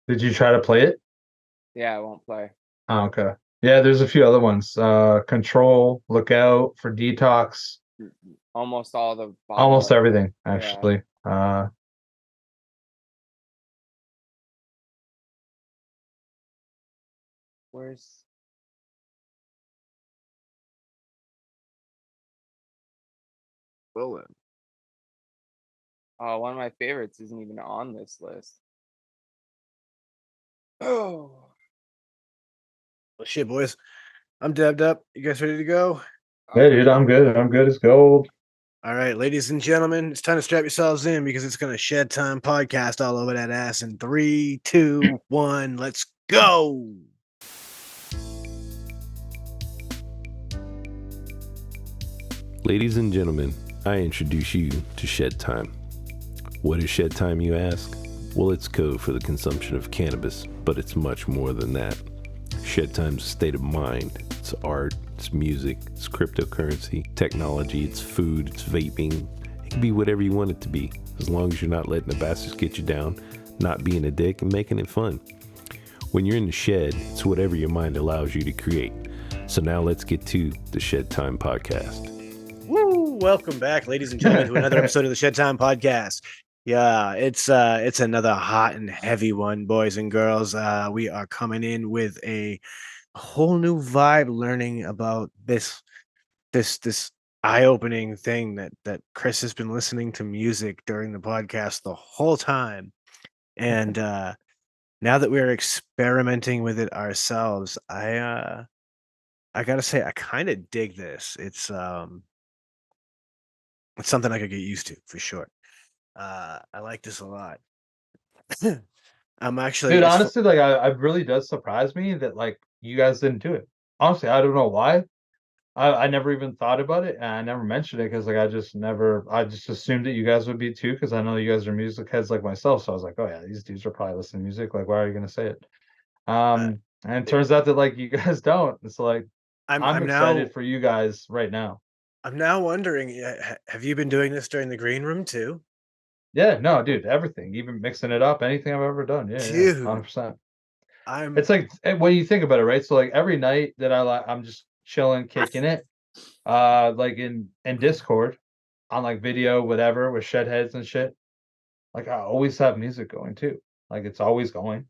Did you try to play it? Yeah, I won't play. Oh, okay. Yeah, there's a few other ones. Control, Lookout for Detox, Almost all the bottom almost left. everything Yeah. actually. Where's Willem? Oh, one of my favorites isn't even on this list. Oh, Well, shit, boys. I'm dabbed up. You guys ready to go? I'm Yeah, dude, ready. I'm good. I'm good as gold. All right, ladies and gentlemen, it's time to strap yourselves in because it's going to Shed Time podcast all over that ass in 3, 2, 1. Let's go. Ladies and gentlemen, I introduce you to Shedtime. What is Shedtime, you ask? Well, it's code for the consumption of cannabis, but it's much more than that. Shedtime's a state of mind. It's art, it's music, it's cryptocurrency, technology, it's food, it's vaping. It can be whatever you want it to be, as long as you're not letting the bastards get you down, not being a dick, and making it fun. When you're in the shed, it's whatever your mind allows you to create. So now let's get to the Shedtime podcast. Woo! Welcome back, ladies and gentlemen, to another episode of the Shed Time podcast. Yeah, it's another hot and heavy one, boys and girls. We are coming in with a whole new vibe, learning about this eye-opening thing that Chris has been listening to music during the podcast the whole time. And now that we're experimenting with it ourselves, I gotta say I kind of dig this. It's something I could get used to for sure. I like this a lot. I'm actually Dude, it's fu- honestly, like I really does surprise me that like you guys didn't do it. Honestly, I don't know why. I never even thought about it and I never mentioned it because like I just assumed that you guys would be too because I know you guys are music heads like myself. So I was like, oh yeah, these dudes are probably listening to music. Like, why are you gonna say it? uh, And it it, turns out that like you guys don't. It's like I'm I'm I'm excited now for you guys right now. I'm now wondering, have you been doing this during the green room too? Yeah, no, dude, everything, even mixing it up, anything I've ever done. Yeah, yeah, Dude, 100%. I'm It's like when you think about it, right? So like every night that I'm just chilling, kicking it, like in Discord on like video, whatever, with Shedheads and shit. Like I always have music going too. Like it's always going.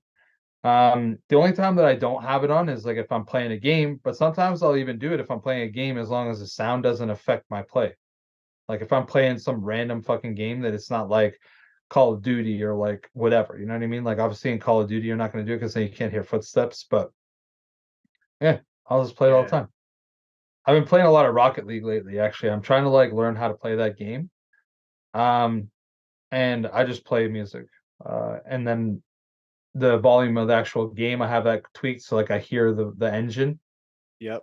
The only time that I don't have it on is like if I'm playing a game, but sometimes I'll even do it if I'm playing a game as long as the sound doesn't affect my play. Like if I'm playing some random fucking game that it's not like Call of Duty or like whatever, you know what I mean? Like obviously in Call of Duty you're not going to do it because then you can't hear footsteps, but yeah, I'll just play it all the yeah. time. I've been playing a lot of Rocket League lately, actually. I'm trying to like learn how to play that game. Um, and I just play music. And then the volume of the actual game, I have that tweaked so like I hear the engine Yep.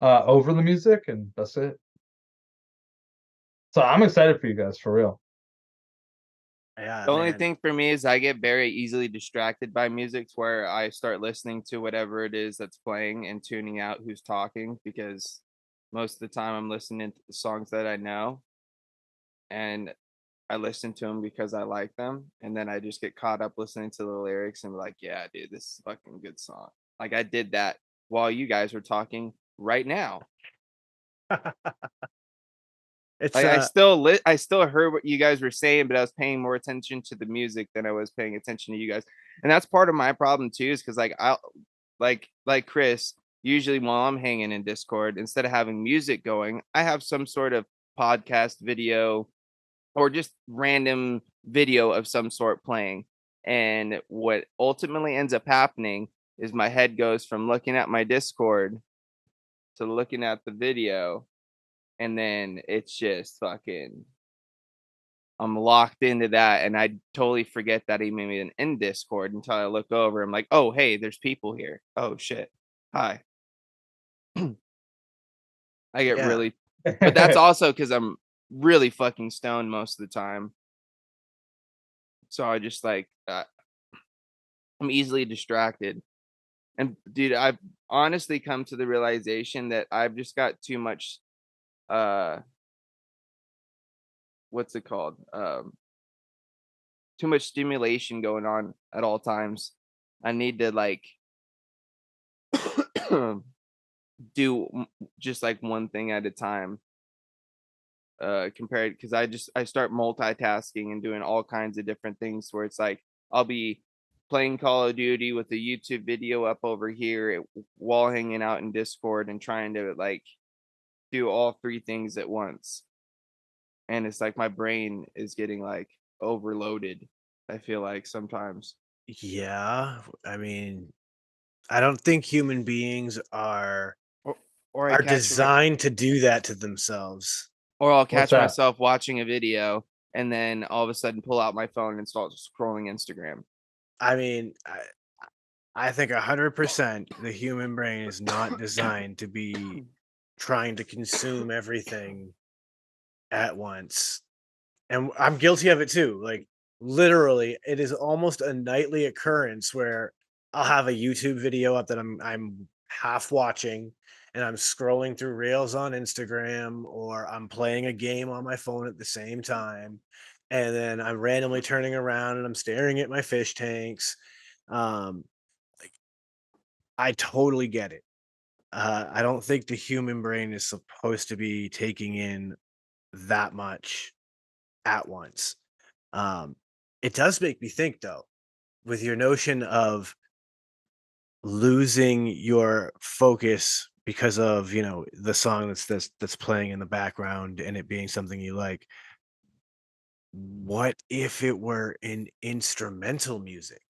over the music, and that's it. So I'm excited for you guys for real. Yeah, The only man. thing for me is I get very easily distracted by music to where I start listening to whatever it is that's playing and tuning out who's talking because most of the time I'm listening to the songs that I know and I listen to them because I like them. And then I just get caught up listening to the lyrics and be like, yeah, dude, this is a fucking good song. Like I did that while you guys were talking right now. It's Like I still heard what you guys were saying, but I was paying more attention to the music than I was paying attention to you guys. And that's part of my problem too, is because like I like Chris, usually while I'm hanging in Discord, instead of having music going, I have some sort of podcast video or just random video of some sort playing. And what ultimately ends up happening is my head goes from looking at my Discord to looking at the video, and then it's just fucking I'm locked into that, and I totally forget that he made me in Discord until I look over. I'm like, oh hey, there's people here. Oh shit, hi. I get yeah. really, but that's also because I'm really fucking stoned most of the time. So I just like I'm easily distracted. And dude, I've honestly come to the realization that I've just got too much uh what's it called? Too much stimulation going on at all times. I need to like do just like one thing at a time, compared, because I start multitasking and doing all kinds of different things where it's like I'll be playing Call of Duty with a YouTube video up over here while hanging out in Discord and trying to like do all three things at once. And it's like my brain is getting like overloaded, I feel like sometimes. Yeah, I mean, I don't think human beings Or or I are catch my designed to do that to themselves. or I'll What's catch that? myself watching a video and then all of a sudden pull out my phone and start scrolling Instagram. I mean, I think 100% the human brain is not designed to be trying to consume everything at once. And I'm guilty of it too. Like literally, it is almost a nightly occurrence where I'll have a YouTube video up that I'm half watching and I'm scrolling through reels on Instagram, or I'm playing a game on my phone at the same time. And then I'm randomly turning around and I'm staring at my fish tanks. Um, like I totally get it. I don't think the human brain is supposed to be taking in that much at once. Um, it does make me think though, with your notion of losing your focus because of, the song that's playing in the background and it being something you like. What if it were an instrumental music?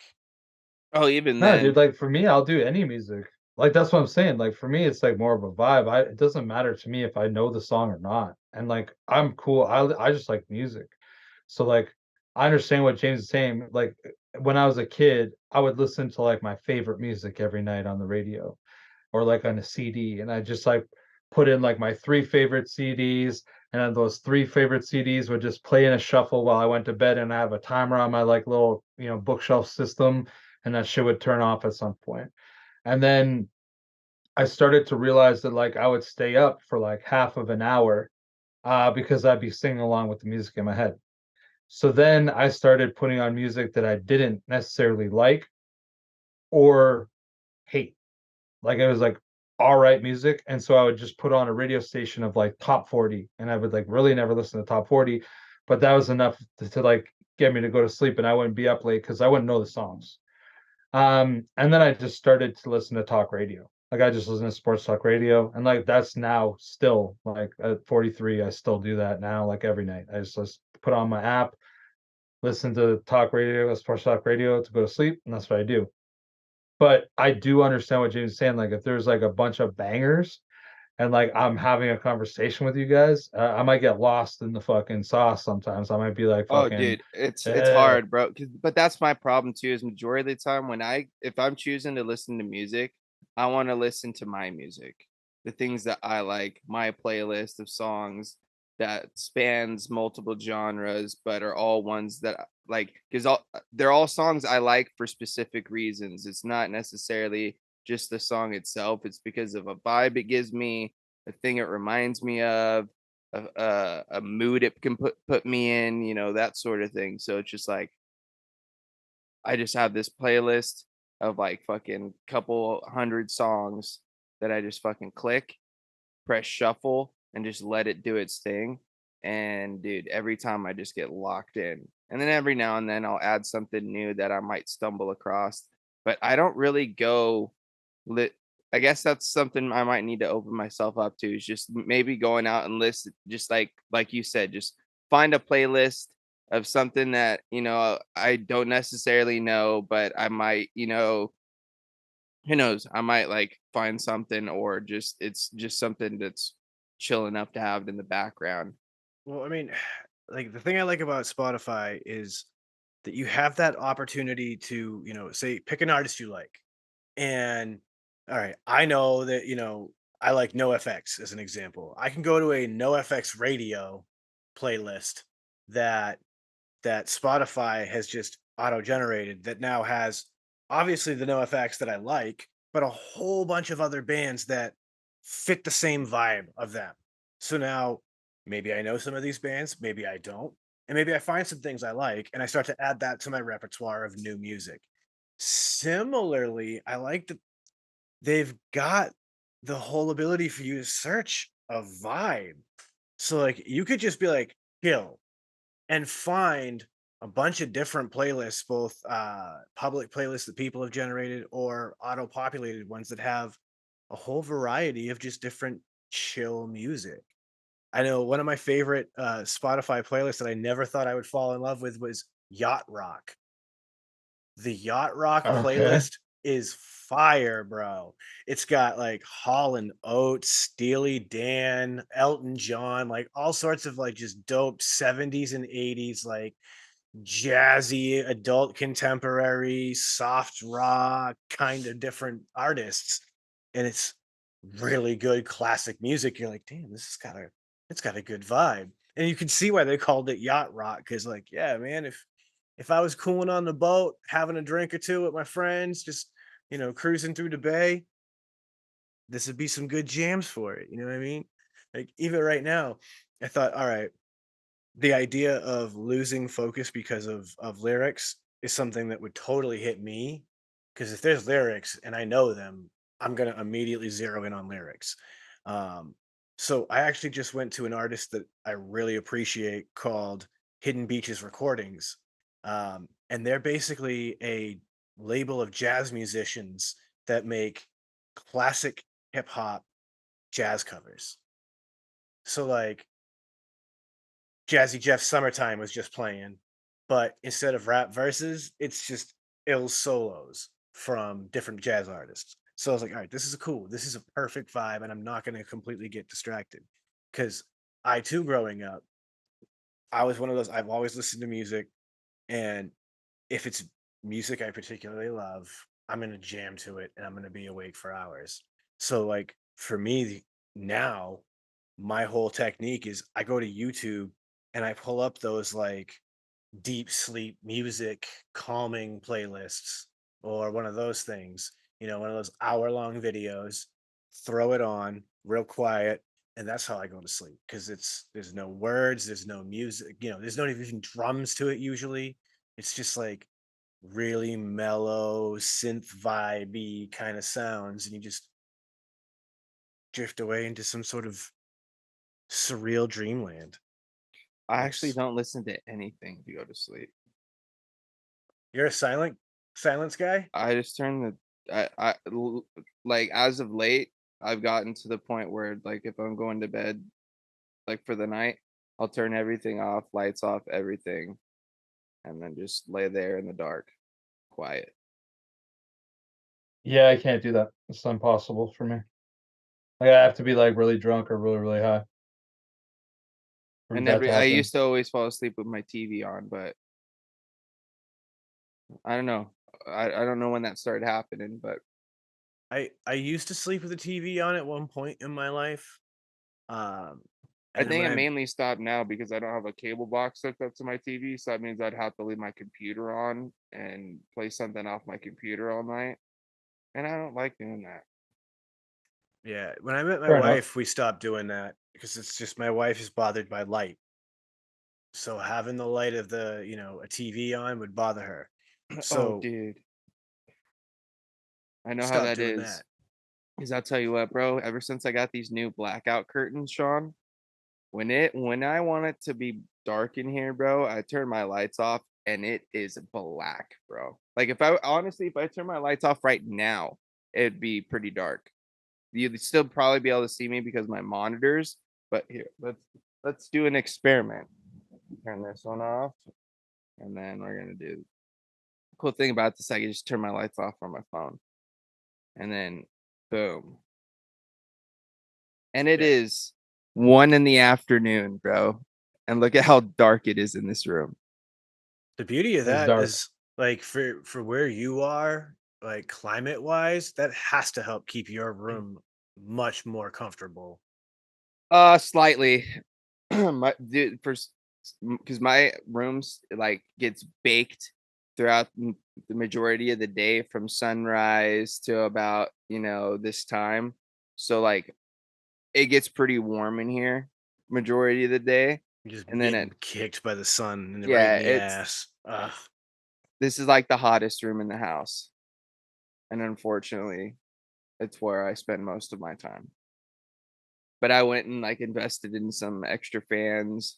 Oh, even No, dude, then. like for me, I'll do any music. Like that's what I'm saying. Like for me, it's like more of a vibe. It doesn't matter to me if I know the song or not. And like I'm cool. I just like music. So like I understand what James is saying. Like when I was a kid, I would listen to like my favorite music every night on the radio or like on a CD. And I just like put in like my three favorite CDs. And then those three favorite CDs would just play in a shuffle while I went to bed. And I have a timer on my like little, bookshelf system. And that shit would turn off at some point. And then I started to realize that like I would stay up for like half of an hour because I'd be singing along with the music in my head. So then I started putting on music that I didn't necessarily like or hate. Like it was like all right music. And so I would just put on a radio station of like top 40 and I would like really never listen to top 40. But that was enough to like get me to go to sleep and I wouldn't be up late because I wouldn't know the songs. And then I just started to listen to talk radio. Like I just listen to sports talk radio, and like that's now still like at 43, I still do that now, like every night. I just put on my app, listen to talk radio, sports talk radio to go to sleep, and that's what I do. But I do understand what James is saying. Like if there's like a bunch of bangers and like I'm having a conversation with you guys, I might get lost in the fucking sauce sometimes. I might be like Oh, fucking, dude, it's eh. hard, bro. But that's my problem too. Is majority of the time when if I'm choosing to listen to music, I want to listen to my music, the things that I like, my playlist of songs that spans multiple genres, but are all ones that like, because they're all songs I like for specific reasons. It's not necessarily just the song itself. It's because of a vibe it gives me, a thing it reminds me of, a mood it can put me in, that sort of thing. So it's just like I just have this playlist of like fucking couple hundred songs that I just fucking click, press shuffle, and just let it do its thing. And dude, every time I just get locked in. And then every now and then I'll add something new that I might stumble across. But I don't really go lit. I guess that's something I might need to open myself up to, is just maybe going out and listen, just like you said, just find a playlist of something that, I don't necessarily know, but I might, who knows, I might like find something, or just it's just something that's chill enough to have it in the background. Well, I mean, like the thing I like about Spotify is that you have that opportunity to, say pick an artist you like. And all right, I know that, I like NoFX as an example. I can go to a NoFX radio playlist that Spotify has just auto generated that now has obviously the NoFX that I like, but a whole bunch of other bands that fit the same vibe of them. So now maybe I know some of these bands, maybe I don't. And maybe I find some things I like and I start to add that to my repertoire of new music. Similarly, I like that they've got the whole ability for you to search a vibe. So like you could just be like chill and find a bunch of different playlists, both public playlists that people have generated or auto-populated ones that have a whole variety of just different chill music. I know one of my favorite Spotify playlists that I never thought I would fall in love with was Yacht Rock. The Yacht Rock Okay. playlist is fire, bro. It's got like Hall and Oates, Steely Dan, Elton John, like all sorts of like just dope 70s and 80s, like jazzy, adult contemporary, soft rock, kind of different artists. And it's really good classic music. You're like, damn, it's got a good vibe. And you can see why they called it yacht rock. Cause like, yeah, man, if I was cooling on the boat, having a drink or two with my friends, just cruising through the bay, this would be some good jams for it. You know what I mean? Like even right now, I thought, all right, the idea of losing focus because of lyrics is something that would totally hit me. Because if there's lyrics and I know them, I'm gonna immediately zero in on lyrics. Um, so I actually just went to an artist that I really appreciate called Hidden Beaches Recordings, and they're basically a label of jazz musicians that make classic hip hop jazz covers. So like Jazzy Jeff Summertime was just playing, but instead of rap verses, it's just ill solos from different jazz artists. So I was like, all right, this is cool. This is a perfect vibe, and I'm not going to completely get distracted. Because I too, growing up, I was one of those, I've always listened to music, and if it's music I particularly love, I'm going to jam to it and I'm going to be awake for hours. So, like, for me now, my whole technique is I go to YouTube and I pull up those like deep sleep music calming playlists or one of those things, one of those hour-long videos, throw it on real quiet, and that's how I go to sleep because there's no words, there's no music, there's not even drums to it usually. It's just like really mellow synth vibey kind of sounds, and you just drift away into some sort of surreal dreamland. I actually It's don't listen to anything to go to sleep. You're a silence guy? I just turn like as of late, I've gotten to the point where like if I'm going to bed like for the night, I'll turn everything off, lights off, everything, and then just lay there in the dark, quiet. Yeah, I can't do that. It's impossible for me. Like, I have to be, like, really drunk or really, really high for And that to I happen. used to always fall asleep with my TV on, but I don't know. I don't know when that started happening, but I used to sleep with the TV on at one point in my life. Um, I and then think when I I mainly stopped now because I don't have a cable box hooked up to my TV, so that means I'd have to leave my computer on and play something off my computer all night, and I don't like doing that. Yeah, when I met my Fair enough. wife, we stopped doing that because it's just my wife is bothered by light. So having the light of a TV on would bother her. Oh, So dude, I know how stop that doing is. that. Because I'll tell you what, bro. Ever since I got these new blackout curtains, Sean, when I want it to be dark in here, bro, I turn my lights off and it is black, bro. Like if I turn my lights off right now, it'd be pretty dark. You'd still probably be able to see me because my monitors. But here, let's do an experiment. Turn this one off, and then we're gonna do. Cool thing about this, I can just turn my lights off on my phone, and then boom, and it Yeah. is 1 in the afternoon, bro. And look at how dark it is in this room. The beauty of It's that dark. is like for where you are, like climate wise, that has to help keep your room much more comfortable. Slightly. My dude, because my rooms like gets baked throughout the majority of the day from sunrise to about this time. So like it gets pretty warm in here majority of the day, You're just and then it getting kicked by the sun and right yeah in the it's ass. Ugh. this is like the hottest room in the house. And unfortunately, it's where I spend most of my time. But I went and like invested in some extra fans.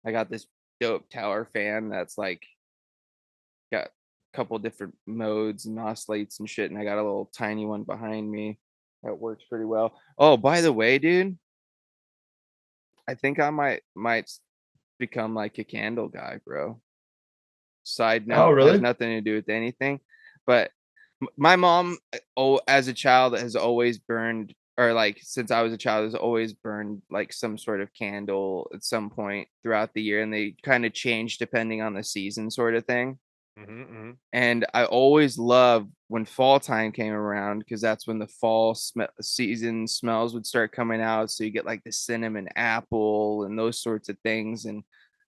I got this dope tower fan that's like got a couple different modes and oscillates and shit. And I got a little tiny one behind me that works pretty well. Oh, by the way, dude, I think I might become like a candle guy, bro. Side Oh, note, has really? nothing to do with anything, but my mom, oh, as a child, has always burned, or like since I was a child, has always burned like some sort of candle at some point throughout the year, and they kind of change depending on the season, sort of thing. And I always loved when fall time came around because that's when the fall season smells would start coming out. So you get like the cinnamon apple and those sorts of things. And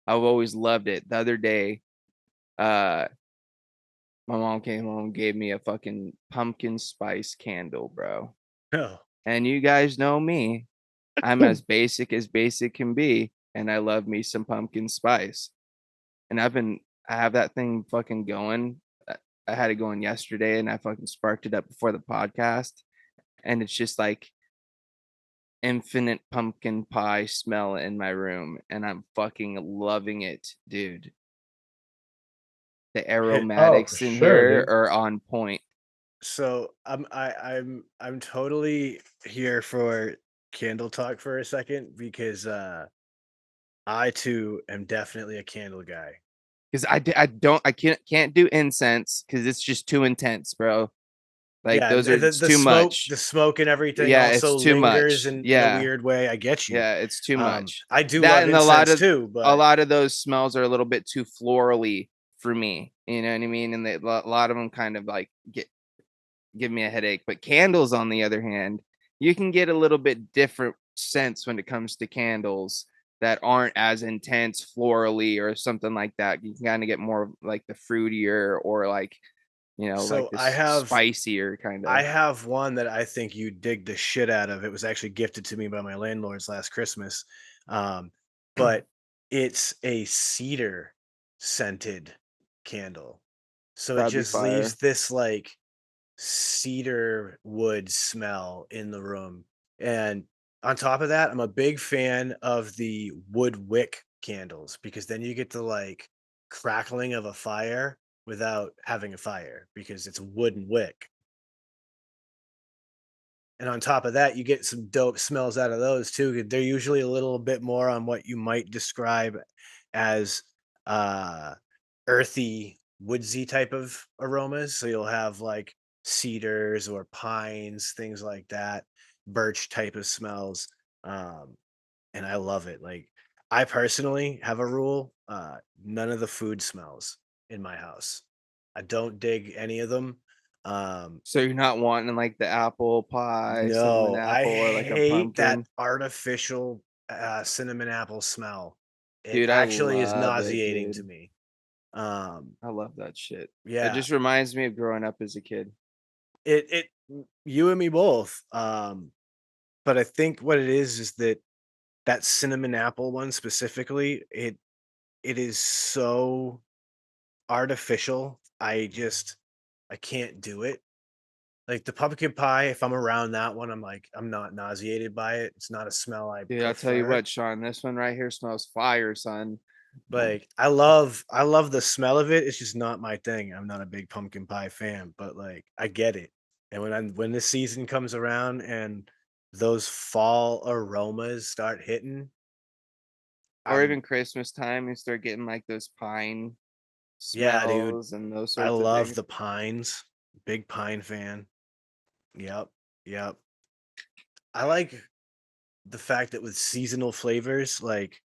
I've always loved it. The other day, uh, my mom came home and gave me a fucking pumpkin spice candle, bro. Oh, And you guys know me. I'm as basic can be. And I love me some pumpkin spice. And I have that thing fucking going. I had it going yesterday and I fucking sparked it up before the podcast. And it's just like infinite pumpkin pie smell in my room. And I'm fucking loving it, dude. The Oh, for aromatics in sure, here dude. are on point. so I'm totally here for candle talk for a second because I too am definitely a candle guy. Because I can't do incense because it's just too intense, bro. Like Yeah, those are it's the too smoke, much. the smoke and everything Yeah, also it's too lingers much. in a Yeah. weird way. I get you. Yeah, it's too much. I do That love and incense too, a but lot of those smells are a little bit too florally for me. You know what I mean? And a lot of them kind of like give me a headache. But candles, on the other hand, you can get a little bit different sense when it comes to candles that aren't as intense florally or something like that. You can kind of get more of like the fruitier or like, like so this spicier kind I of. have one that I think you dig the shit out of. It was actually gifted to me by my landlords last Christmas. Um, but it's a cedar scented candle. So it That'd be just leaves fire. this like cedar wood smell in the room. And on top of that, I'm a big fan of the wood wick candles because then you get the like crackling of a fire without having a fire because it's a wooden wick. And on top of that, you get some dope smells out of those too. They're usually a little bit more on what you might describe as uh earthy, woodsy type of aromas. So you'll have like cedars or pines, things like that, birch type of smells. Um, and I love it. Like I personally have a rule, none of the food smells in my house. I don't dig any of them. Um, So you're not wanting like the apple pie, cinnamon no, I apple, or like a hate that pumpkin. artificial cinnamon apple smell. It Dude, I actually is love it, nauseating to dude. me. Um, I love that shit. It yeah, just reminds me of growing up as a kid. you and me both. But I think what it is that that cinnamon apple one specifically, it is so artificial. I can't do it. Like the pumpkin pie, if I'm around that one, I'm like, I'm not nauseated by it. It's not a smell I Dude, I'll tell you prefer. what, Sean, this one right here smells fire, son. Like I love the smell of it. It's just not my thing. I'm not a big pumpkin pie fan, but like I get it. And when the season comes around and those fall aromas start hitting, Or I'm even Christmas time, you start getting like those pine yeah, dude. smells and those I sorts of love things. the pines. Big pine fan. Yep. Yep. I like the fact that with seasonal flavors, like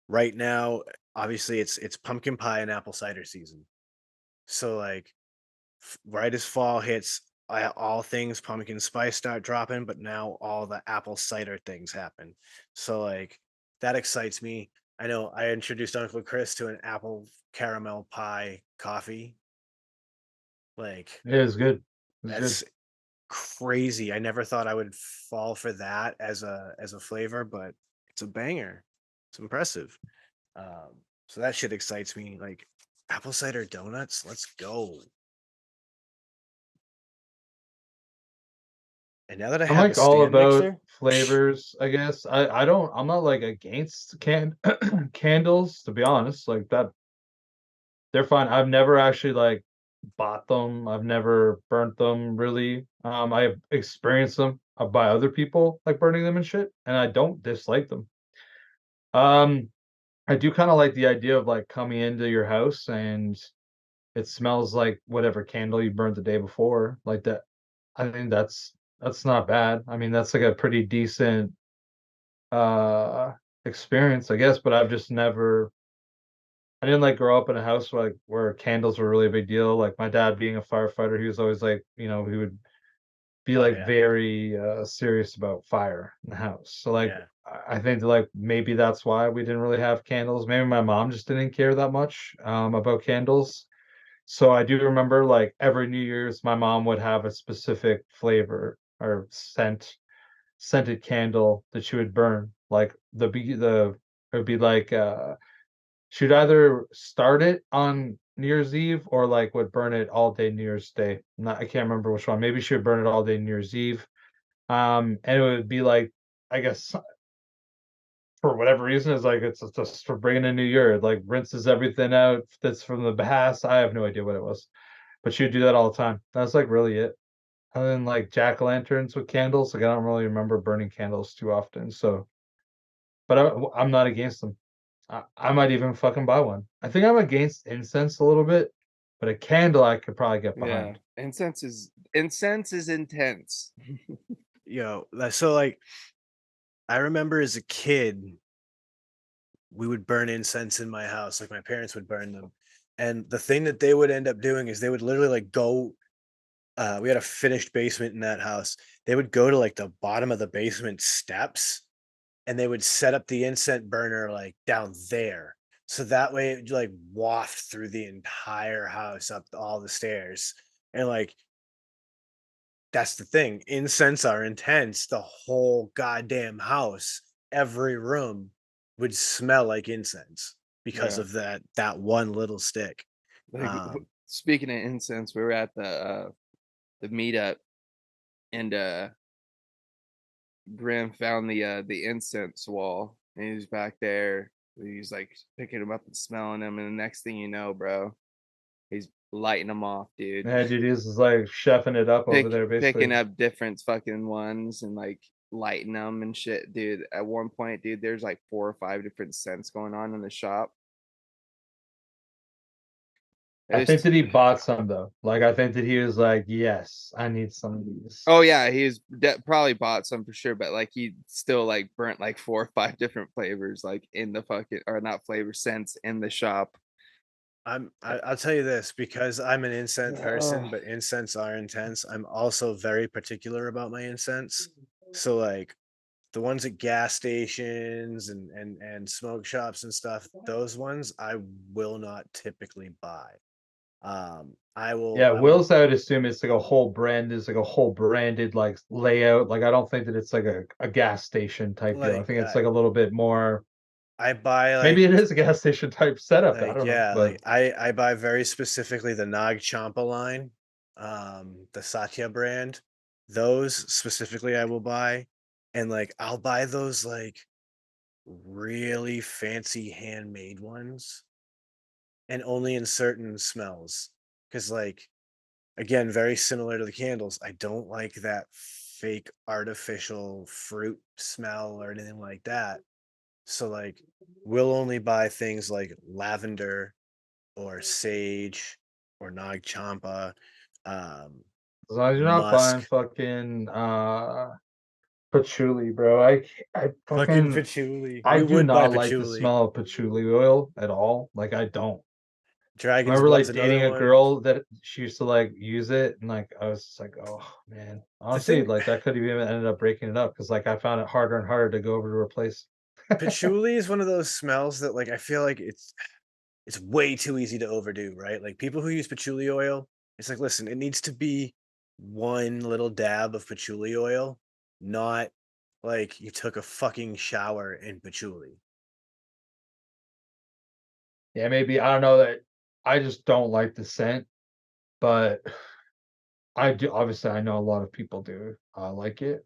right now, obviously it's pumpkin pie and apple cider season. So like right as fall hits, all things pumpkin spice start dropping, but now all the apple cider things happen. So like that excites me. I know I introduced Uncle Chris to an apple caramel pie coffee. Like It is good. It's good. that's crazy. I never thought I would fall for that as a flavor, but it's a banger. It's impressive. So that shit excites me. Like Apple cider donuts. Let's go. And now that I I'm have a like all stand about mixer, flavors, I guess. I'm not like against candles, to be honest. Like that, they're fine. I've never actually like bought them. I've never burnt them really. I've experienced them by other people like burning them and shit, and I don't dislike them. Um, I do kind of like the idea of like coming into your house and it smells like whatever candle you burned the day before. Like that. I think that's not bad. I mean, that's like a pretty decent uh experience, I guess, but I've just never I didn't like grow up in a house where candles were really a big deal. Like my dad being a firefighter, he was always like, he would be oh like yeah, very serious about fire in the house. So like yeah, I think like maybe that's why we didn't really have candles. Maybe my mom just didn't care that much about candles. So I do remember like every New Year's my mom would have a specific flavor or scented candle that she would burn. Like it would be like she'd either start it on New Year's Eve or like would burn it all day New Year's Day. Not, I can't remember which one. Maybe she would burn it all day New Year's Eve. And it would be like, I guess for whatever reason, it's just for bringing a new year. It like rinses everything out that's from the past. I have no idea what it was, but she would do that all the time. That's like really it. Other than like jack o' lanterns with candles, like I don't really remember burning candles too often. So, but I'm not against them. I might even fucking buy one. I think I'm against incense a little bit, but a candle I could probably get Yeah, behind. incense is intense. so like I remember as a kid, we would burn incense in my house. Like my parents would burn them, and the thing that they would end up doing is they would literally like go. We had a finished basement in that house. They would go to like the bottom of the basement steps, and they would set up the incense burner like down there. So that way it would like waft through the entire house up all the stairs. And like that's the thing. Incense are intense. The whole goddamn house, every room would smell like incense because Yeah. of that one little stick. Like Um, speaking of incense, we were at the meetup and Graham found the incense wall and he was back there. He's like picking them up and smelling them, and the next thing you know, bro, he's lighting them off, dude. Yeah, dude, he's just like chefing it up over there, Picking basically. up different fucking ones and like lighting them and shit, dude. At one point, dude, there's like 4 or 5 different scents going on in the shop. I think It's that he bought some though. Like I think that he was like, yes, I need some of these. Oh yeah, he's probably bought some for sure, but like he still like burnt like 4 or 5 different flavors like in the fucking or not flavor scents in the shop. I'll tell you this because I'm an incense person, Ugh. but incense are intense. I'm also very particular about my incense. So like the ones at gas stations and smoke shops and stuff, those ones I will not typically buy. Yeah, I will Will's I would assume it's like a whole brand is like a whole branded like layout. Like I don't think that it's like a gas station type deal. I like think it's like a little bit more I buy maybe it is a gas station type setup. I don't know. yeah, But I buy very specifically the Nag Champa line, the Satya brand. Those specifically I will buy. And like I'll buy those like really fancy handmade ones and only in certain smells. Cause like again, very similar to the candles. I don't like that fake artificial fruit smell or anything like that. So like we'll only buy things like lavender or sage or Nag Champa, um, as long as you're not buying musk, fucking patchouli, bro. I fucking fucking patchouli. I We do would buy not like the patchouli. smell of patchouli oil at all. Like I don't. I Dragon's remember blood's like another dating a one. girl that she used to like use it, and like I was just like, oh man. The Honestly, thing, like that could have even ended up breaking it up because like I found it harder and harder to go over to replace. patchouli is one of those smells that like I feel like it's way too easy to overdo, right? Like people who use patchouli oil, it's like, listen, it needs to be one little dab of patchouli oil, not like you took a fucking shower in patchouli. Yeah, maybe I don't know that I just don't like the scent, but I do. Obviously, I know a lot of people do like it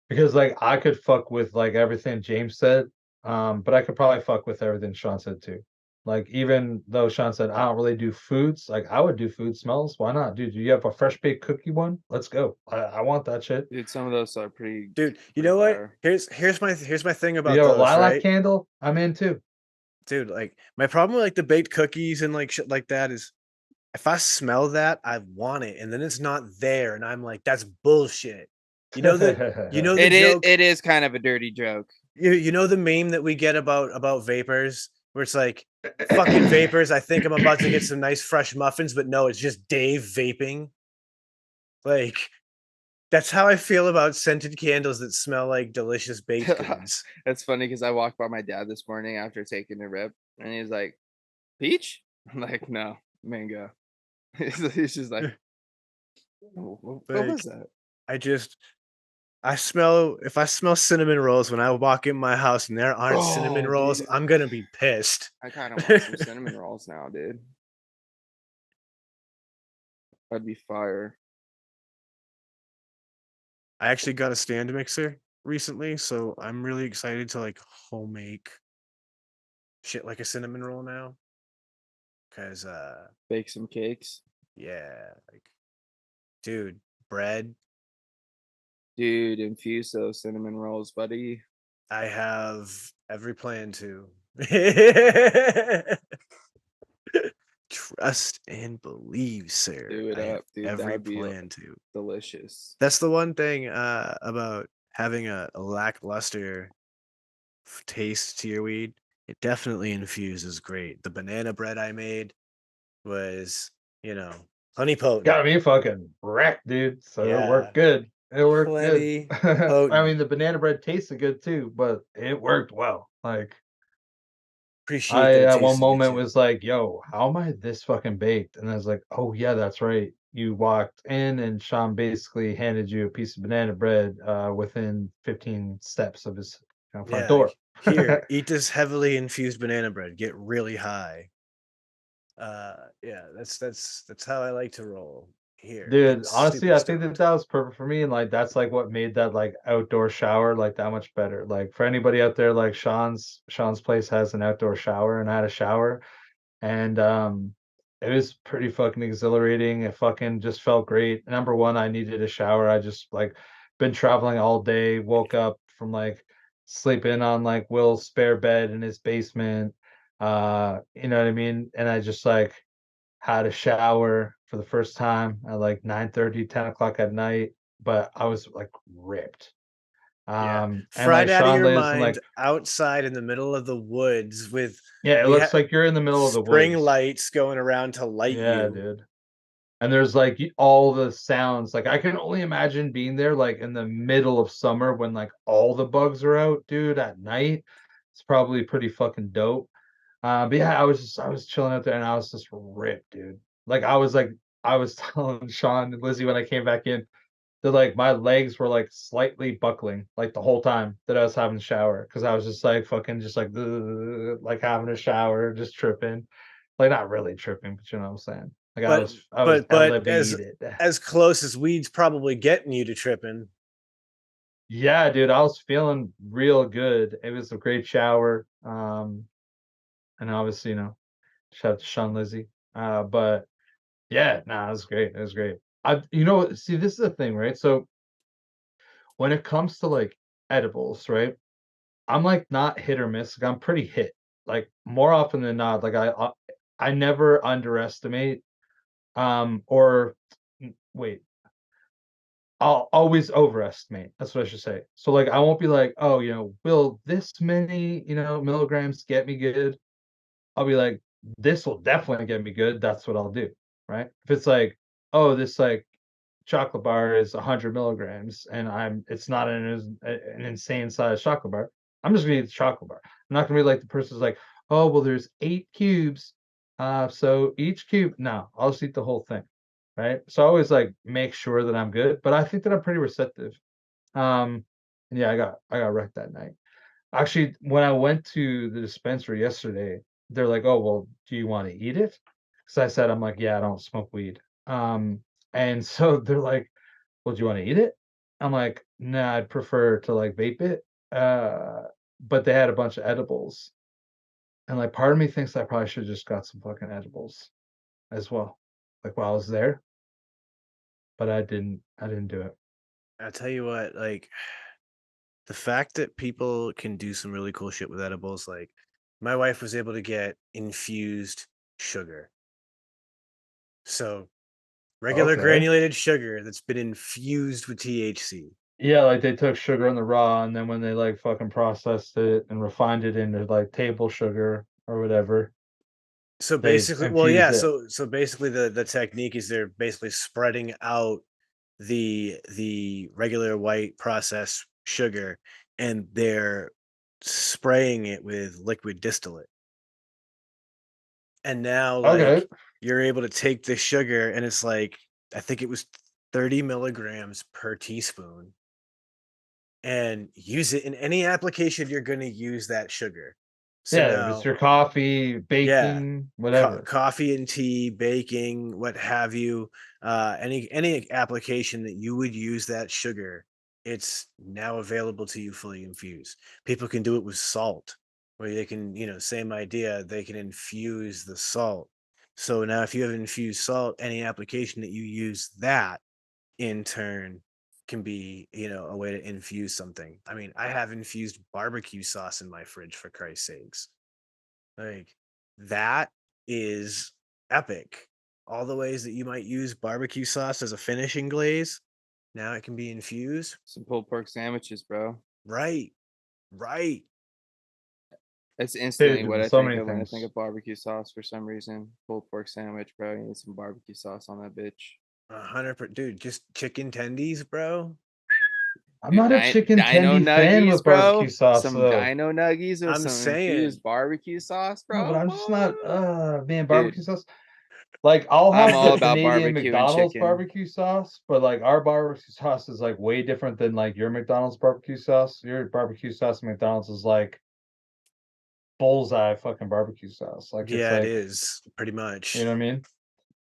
because like I could fuck with like everything James said, but I could probably fuck with everything Sean said too. Like even though Sean said I don't really do foods, like I would do food smells. Why not, dude? You have a fresh baked cookie one? Let's go. I want that shit. Dude, some of those are pretty. Dude, you pretty know what? fire. Here's my thing You about have a those, lilac right? candle? I'm in too. Dude, like my problem with like the baked cookies and like shit like that is if I smell that, I want it, and then it's not there, and I'm like, that's bullshit. You know the joke. It is kind of a dirty joke. You know the meme that we get about vapors, where it's like, fucking vapors. I think I'm about to get some nice fresh muffins, but no, it's just Dave vaping. Like that's how I feel about scented candles that smell like delicious baked goods. That's funny because I walked by my dad this morning after taking a rip, and he's like, "Peach?" I'm like, "No, mango." He's just like, what Like, was that? if I smell cinnamon rolls when I walk in my house and there aren't cinnamon Oh, rolls, dude. I'm gonna be pissed. I kind of want some cinnamon rolls now, dude. That'd be fire. I actually got a stand mixer recently, so I'm really excited to like home make shit like a cinnamon roll now. Cause Bake some cakes. yeah, like dude, bread. Dude, infuse those cinnamon rolls, buddy. I have every plan to. Trust and believe, sir. Do it I have up, dude. every That'd be plan to. delicious. That's the one thing about having a lackluster taste to your weed. It definitely infuses great. The banana bread I made was, honey potent. Got me fucking wrecked, dude. So it Yeah. worked good. It worked Plenty good. I potent. mean, the banana bread tasted good too, but it worked well. Like Appreciate I that it at one tasted good moment too. was like, "Yo, how am I this fucking baked?" And I was like, "Oh yeah, that's right. You walked in, and Sean basically handed you a piece of banana bread within 15 steps of his front Yeah, door." like, here, eat this heavily infused banana bread. Get really high. Yeah, that's how I like to roll. Here, get Dude, honestly, stupid I think that stoned. that was perfect for me, and like that's like what made that like outdoor shower like that much better. Like for anybody out there, like Sean's place has an outdoor shower, and I had a shower, and it was pretty fucking exhilarating. It fucking just felt great. Number one, I needed a shower. I just like been traveling all day, woke up from like sleeping on like Will's spare bed in his basement. You know what I mean? And I just like had a shower for the first time at like 9:30, 10 o'clock at night, but I was like ripped. Yeah, And fried like out of Sean your lives in mind like, outside in the middle of the woods with yeah, it we had looks like you're in the middle of the string woods. lights going around to light Yeah, you. dude. And there's like all the sounds. Like I can only imagine being there like in the middle of summer when like all the bugs are out, dude, at night. It's probably pretty fucking dope. But yeah, I was chilling out there and I was just ripped, dude. Like I was telling Sean and Lizzie when I came back in that like my legs were like slightly buckling like the whole time that I was having a shower because I was just like fucking just like having a shower, just tripping. Like not really tripping, but you know what I'm saying. Like But I was but elevated. as close as weed's probably getting you to tripping. Yeah, dude, I was feeling real good. It was a great shower. And obviously, shout out to Sean Lizzie. But yeah, nah, it was great. It was great. See, this is the thing, right? So when it comes to like edibles, right? I'm like not hit or miss. Like, I'm pretty hit. Like more often than not, like I never underestimate or wait, I'll always overestimate. That's what I should say. So like I won't be like, oh, will this many, milligrams get me good? I'll be like, this will definitely get me good. That's what I'll do. Right. If it's like, oh, this like chocolate bar is 100 milligrams and it's not an insane size chocolate bar. I'm just gonna eat the chocolate bar. I'm not gonna be like the person's like, oh well, there's 8 cubes. So each cube, no, I'll just eat the whole thing. Right. So I always like make sure that I'm good, but I think that I'm pretty receptive. And yeah, I got wrecked that night. Actually, when I went to the dispensary yesterday, they're like, "Oh, well, do you want to eat it?" So I said, I'm like, "Yeah, I don't smoke weed." And so they're like, "Well, do you want to eat it?" I'm like, "Nah, I'd prefer to like vape it." But they had a bunch of edibles, and like part of me thinks I probably should have just got some fucking edibles as well, like while I was there. But I didn't. I didn't do it. I tell you what, like the fact that people can do some really cool shit with edibles, like my wife was able to get infused sugar. So regular Okay. granulated sugar that's been infused with THC. Yeah, like they took sugar in the raw, and then when they like fucking processed it and refined it into like table sugar or whatever, So they basically, well, yeah. infused it. So basically, the technique is they're basically spreading out the regular white processed sugar, and they're spraying it with liquid distillate. And now, like, Okay. you're able to take the sugar, and it's like I think it was 30 milligrams per teaspoon, and use it in any application you're going to use that sugar. So Yeah, if it's now, your coffee, yeah, baking, whatever. coffee and tea, baking, what have you, any application that you would use that sugar, it's now available to you fully infused. People can do it with salt, where they can, same idea, they can infuse the salt. So now, if you have infused salt, any application that you use that in turn can be, a way to infuse something. I mean, I have infused barbecue sauce in my fridge, for Christ's sakes. Like, that is epic. All the ways that you might use barbecue sauce as a finishing glaze, now it can be infused. Some pulled pork sandwiches, bro. Right, right. That's instantly what Dude, I so think many of when I think things. of barbecue sauce for some reason. Pulled pork sandwich, bro. You need some barbecue sauce on that bitch. 100, dude. Just chicken tendies, bro. I'm Dude, not a chicken dino tendy fan nuggies, with barbecue bro. sauce Some though. dino nuggies with I'm some infused saying, barbecue sauce, No, but bro. I'm just not Whoa. man, Dude, barbecue sauce. Like I'll I'm have all the about Canadian barbecue and McDonald's chicken. barbecue sauce, but like our barbecue sauce is like way different than like your McDonald's barbecue sauce. Your barbecue sauce at McDonald's is like bullseye fucking barbecue sauce. Like it's yeah, it like, is pretty you know much. what I mean?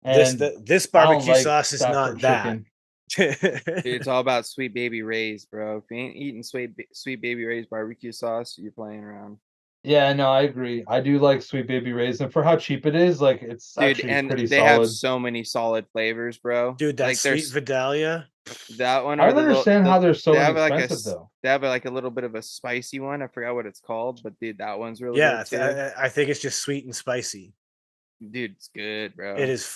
This And the this I don't barbecue like sauce is that for not that. chicken. Dude, it's all about Sweet Baby Ray's, bro. If you ain't eating Sweet Baby Ray's barbecue sauce, you're playing around. Yeah, no, I agree. I do like Sweet Baby Ray's, and for how cheap it is, like it's Dude, actually and pretty they have solid. so many solid flavors, bro. Dude, that Like sweet there's Vidalia. that one I or don't understand how they're they so have like inexpensive though. they have like a little bit of a spicy one. I forgot what it's called, but dude, that one's really Yeah, good too. I think it's just sweet and spicy. Dude, it's good, It bro. is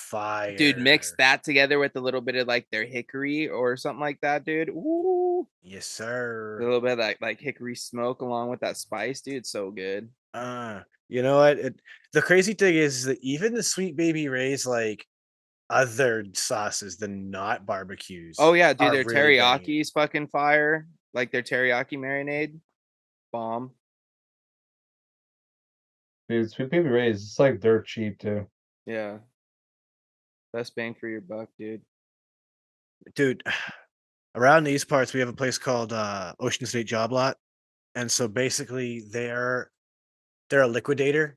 Dude, mix fire. that together with a little bit of like their hickory or something like that, dude. Ooh, Yes, a sir. little bit of like hickory smoke along with that spice, dude. So good. You know what? The crazy thing is that even the Sweet Baby Ray's like other sauces than not Oh barbecues yeah, dude, are their really banging. teriyaki is fucking fire. Like their teriyaki marinade, bomb. Dude, Sweet Baby Ray's, it's like dirt cheap too. Yeah, best bang for your buck, dude. Dude, around these parts we have a place called Ocean State Job Lot. And so basically they're a liquidator.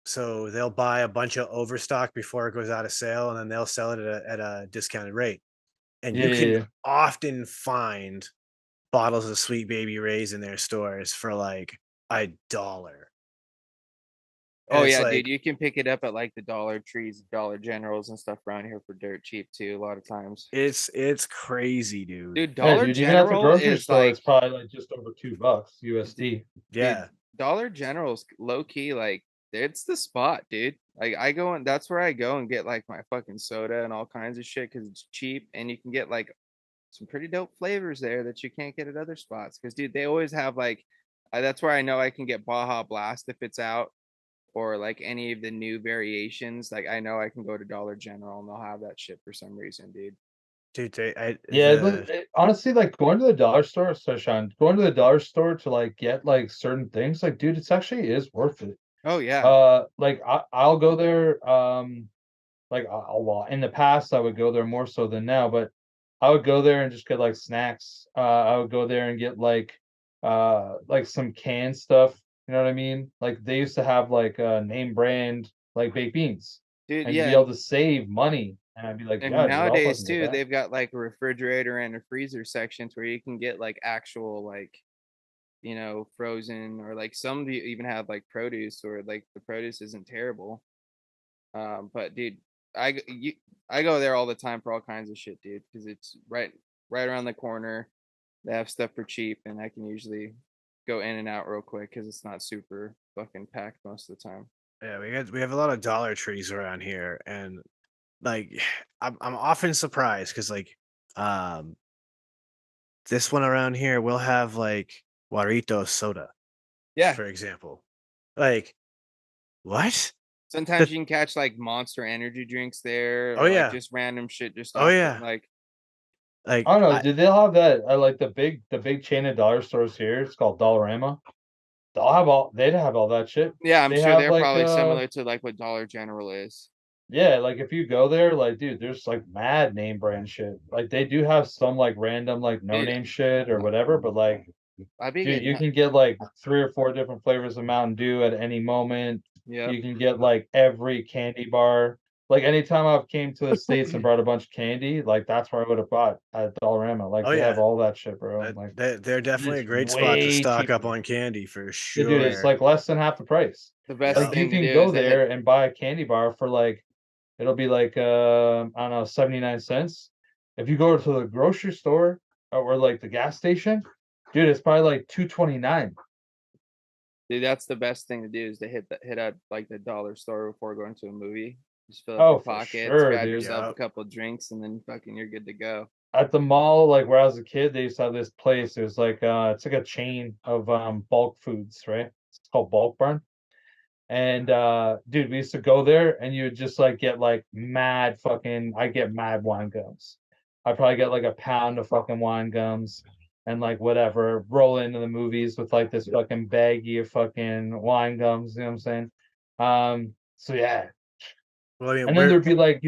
So they'll buy a bunch of overstock before it goes out of sale, and then they'll sell it at a discounted rate. And Yeah, you yeah, can yeah. often find bottles of Sweet Baby Ray's in their stores for like $1. And Oh it's yeah, dude, like, you can pick it up at like the Dollar Trees, Dollar Generals, and stuff around here for dirt cheap too. A lot of times, it's crazy, dude. dude. Yeah, Dollar dude, even at the General grocery is store, like, it's probably like just over $2 d- USD. dude, Yeah. Dollar General's low key like it's the spot, dude. Like I go and that's where I go and get like my fucking soda and all kinds of shit because it's cheap and you can get like some pretty dope flavors there that you can't get at other spots. Because dude, they always have like, that's where I know I can get Baja Blast if it's out or like any of the new variations. Like I know I can go to Dollar General and they'll have that shit for some reason, dude. Dude, Yeah, honestly, like going to the dollar store, so Sean, going to the dollar store to like get like certain things, like dude, it's actually is worth it. Oh yeah. Like I'll go there. Like well, in the past I would go there more so than now, but I would go there and just get like snacks. I would go there and get like some canned stuff, You know what I mean? Like they used to have like name brand like baked beans dude. and be Yeah, able to save money. And I'd be like, and yeah, dude, I'll nowadays fucking get too, that. they've got like a refrigerator and a freezer sections where you can get like actual like frozen, or like some even have like produce, or like the produce isn't terrible. But dude, I go there all the time for all kinds of shit, dude, because it's right around the corner. They have stuff for cheap, and I can usually go in and out real quick because it's not super fucking packed most of the time. Yeah, we have a lot of Dollar Trees around here, and like I'm often surprised because um this one around here will have like Warito soda, Yeah, for example. Like what? sometimes The, you can catch like Monster energy drinks there, oh or like yeah, just random shit just oh off the yeah. like. Like I don't know. I Did they have that? I like the big chain of dollar stores here. It's called Dollarama. They'd have all that shit. Yeah, I'm They sure have they're like probably similar to like what Dollar General is. yeah, like if you go there, like dude, there's like mad name brand shit. Like they do have some like random like no Dude, name shit or whatever, but like I'd be dude, getting you can get like 3 or 4 different flavors of Mountain Dew at any moment. yep. You can get like every candy bar. Like anytime I've came to the States and brought a bunch of candy, like that's where I would have bought at Dollarama. Like oh they have yeah. all that shit, bro. Like They're definitely a it's great spot to way stock up cheaper. on candy for Yeah, dude, it's sure. like less than half the price. The best Yeah. Like you thing to do can is go to hit. there and buy a candy bar for like it'll be like I don't know, 79 cents. If you go to the grocery store or like the gas station, dude, it's probably like 2.29. Dude, that's the best thing to do is to hit at like the dollar store before going to a movie. Just fill up Oh, your for pockets, sure, grab dude. yourself Yeah. a couple drinks, and then fucking you're good to go. At the mall, like where I was a kid, they used to have this place. It was like it's like a chain of bulk foods, right? It's called Bulk Barn. And dude, we used to go there and you would just like get like mad fucking I get mad wine gums. I'd probably get like a pound of fucking wine gums and like whatever, roll into the movies with like this fucking baggie of fucking wine gums, you know what I'm saying? So yeah. Well, I mean, And then there'd be like,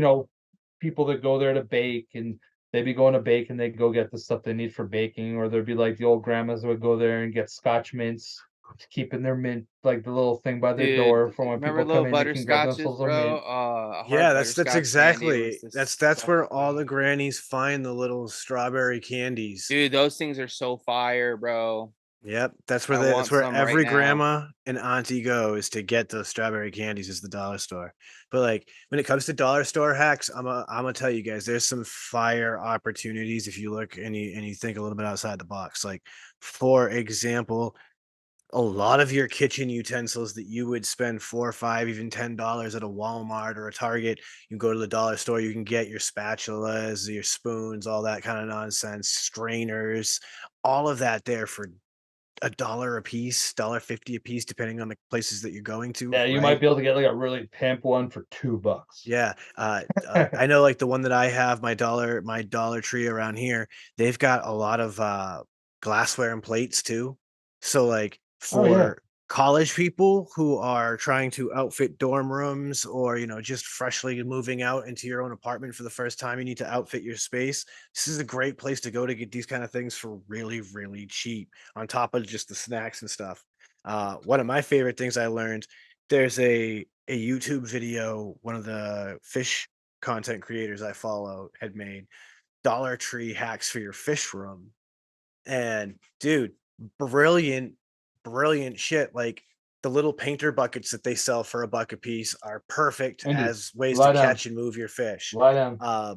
people that go there to bake and they'd be going to bake and they'd go get the stuff they need for baking, or there'd be like the old grandmas that would go there and get Scotch mints to keep in their mint, like the little thing by their Dude, door for when remember people come little in, they can grab butterscotches, themselves a bro? mint. A yeah, hard that's butterscotch candy was exactly this that's where fucking all the grannies find the little strawberry candies. dude, those things are so fire, bro. Yep, I that's want where some right every now. grandma and auntie go is to get those strawberry candies is the dollar store. But like when it comes to dollar store hacks, I'm gonna tell you guys, there's some fire opportunities if you look and you think a little bit outside the box. Like for example, a lot of your kitchen utensils that you would spend 4 or 5, even $10 at a Walmart or a Target, you go to the dollar store, you can get your spatulas, your spoons, all that kind of nonsense, strainers, all of that there for $1 a piece, $1.50 a piece, depending on the places that you're going to, Yeah, you might right? be able to get like a really pimp one for $2. Yeah, I know, like the one that I have, my Dollar Tree around here, they've got a lot of glassware and plates too. So, like Oh yeah. for college people who are trying to outfit dorm rooms, or just freshly moving out into your own apartment for the first time, you need to outfit your space. This is a great place to go to get these kind of things for really, really cheap. On top of just the snacks and stuff. One of my favorite things I learned, there's a YouTube video one of the fish content creators I follow had made, Dollar Tree hacks for your fish room. And dude, brilliant, brilliant shit. Like the little painter buckets that they sell for $1 a piece are perfect Andy, as ways to lie down. catch and move your fish. Lie down. Um, Lie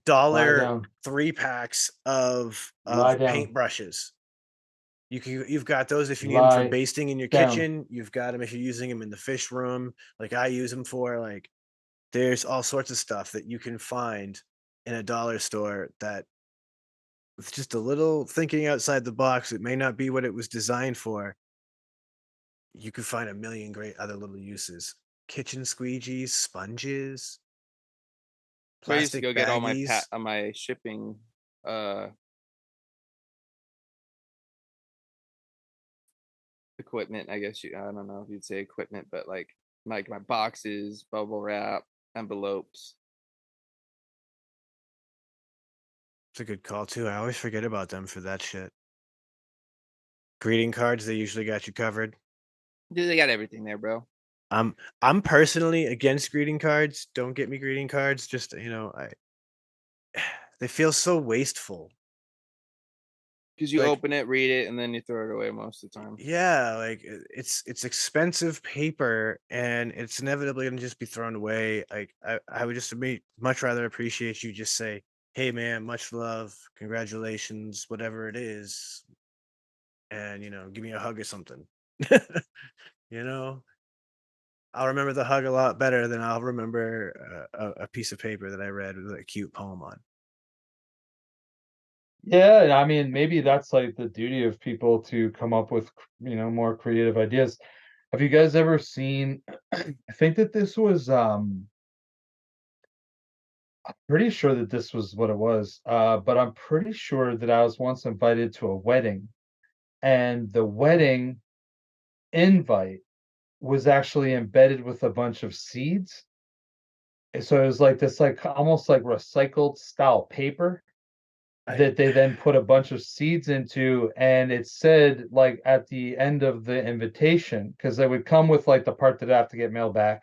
dollar down. 3 packs of Lie down. paintbrushes. You've got those if you need them for Lie basting in your down. kitchen. You've got them if you're using them in the fish room, like I use them for. Like there's all sorts of stuff that you can find in a dollar store that, with just a little thinking outside the box, it may not be what it was designed for. You could find a million great other little uses. Kitchen squeegees, sponges, So I used to plastic go get all baggies. my shipping uh equipment. I guess I don't know if you'd say equipment, but like my boxes, bubble wrap, envelopes. It's a good call too. I always forget about them for that shit. Greeting cards, they usually got you covered. Dude, they got everything there, bro. I'm personally against greeting cards. Don't get me greeting cards. Just they feel so wasteful. Because you Like, open it, read it, and then you throw it away most of the time. yeah, like it's expensive paper, and it's inevitably gonna just be thrown away. Like I would just much rather appreciate you just say, "Hey, man, much love, congratulations, whatever it is," and give me a hug or something. you know, I'll remember the hug a lot better than I'll remember a piece of paper that I read with a cute poem on. Yeah, I mean, maybe that's like the duty of people to come up with, more creative ideas. Have you guys ever seen I think that this was pretty sure that this was what it was. But I'm pretty sure that I was once invited to a wedding, and the wedding invite was actually embedded with a bunch of seeds. And so it was like this like almost like recycled style paper I that they then put a bunch of seeds into, and it said like at the end of the invitation, because they would come with like the part that I have to get mailed back.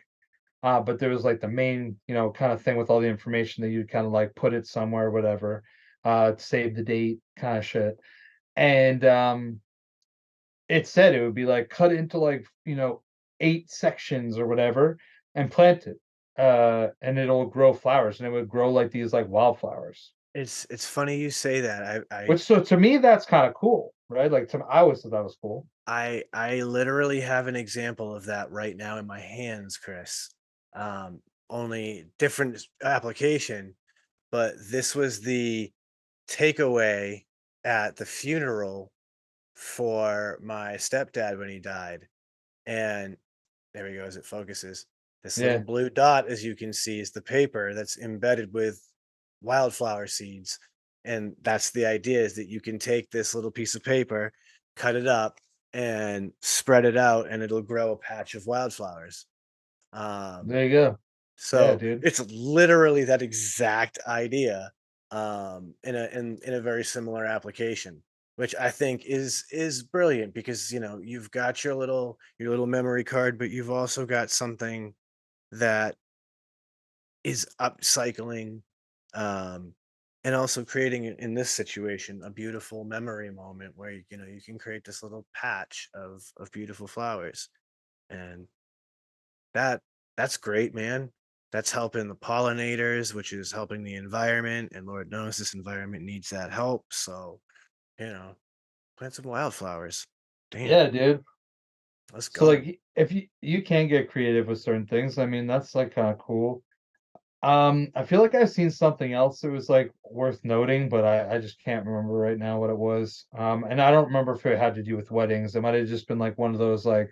But there was like the main, kind of thing with all the information that you'd kind of like put it somewhere, whatever, save the date kind of shit. And it said it would be like cut into like, 8 sections or whatever and plant it. And it'll grow flowers, and it would grow like these like wildflowers. it's funny you say that. Which so to me, that's kinda cool, right? Like, I always thought that was cool. I literally have an example of that right now in my hands, Chris. Only different application, but this was the takeaway at the funeral for my stepdad when he died. And there we go, as it focuses. This little Yeah, blue dot, as you can see, is the paper that's embedded with wildflower seeds. And that's the idea, is that you can take this little piece of paper, cut it up, and spread it out, and it'll grow a patch of wildflowers. Um, there you go. Yeah, so dude. it's literally that exact idea, in a very similar application, which I think is brilliant, because you've got your little memory card, but you've also got something that is upcycling, um, and also creating, in this situation, a beautiful memory moment where you can create this little patch of beautiful flowers, and that that's great, man. That's helping the pollinators, which is helping the environment, and Lord knows this environment needs that help. So, you know, plant some wildflowers. Damn, Yeah, dude. let's So, go. like, if you can get creative with certain things, I mean, that's, like, kinda cool. I feel like I've seen something else that was, like, worth noting, but I just can't remember right now what it was. And I don't remember if it had to do with weddings. It might have just been, like, one of those, like,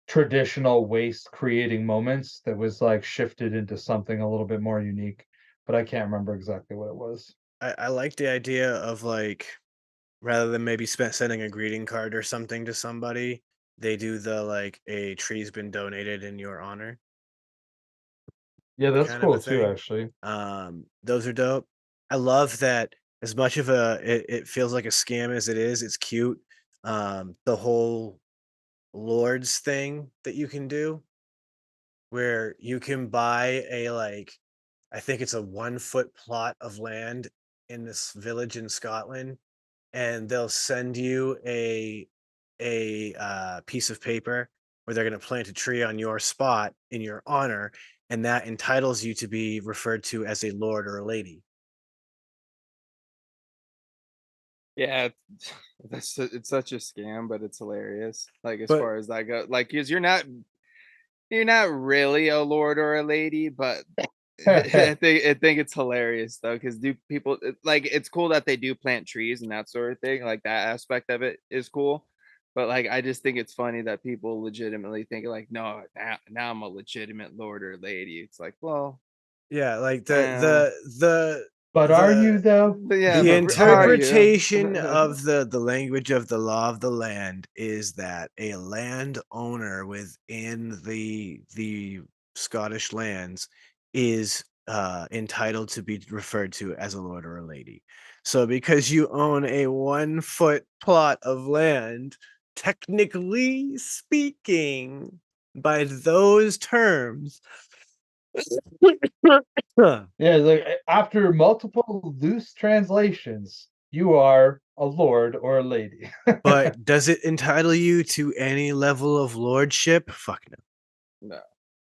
traditional waste creating moments that was, like, shifted into something a little bit more unique, but I can't remember exactly what it was. I like the idea of, like, rather than maybe sending a greeting card or something to somebody, they do the, like, a tree's been donated in your honor Yeah, that's kind of a cool too, thing. actually. Those are dope. I love that, as much of it feels like a scam as it is, it's cute. The whole lords thing that you can do, where you can buy a, like, I think it's a 1 foot plot of land in this village in Scotland, and they'll send you a piece of paper where they're going to plant a tree on your spot in your honor, and that entitles you to be referred to as a lord or a lady. Yeah, it's such a scam, but it's hilarious. Like as But far as that go, like because you're not really a lord or a lady, but I think it's hilarious though, because do people like it's cool that they do plant trees and that sort of thing. Like that aspect of it is cool. But like I just think it's funny that people legitimately think like, no, now I'm a legitimate lord or lady. It's like, well, yeah, like the well, the the But are you the though? but yeah, the but are you? interpretation of the language of the law of the land is that a landowner within the Scottish lands is entitled to be referred to as a lord or a lady. So because you own a 1 foot plot of land, technically speaking, by those terms. Yeah, like after multiple loose translations, you are a lord or a lady. But does it entitle you to any level of lordship? Fuck no. No.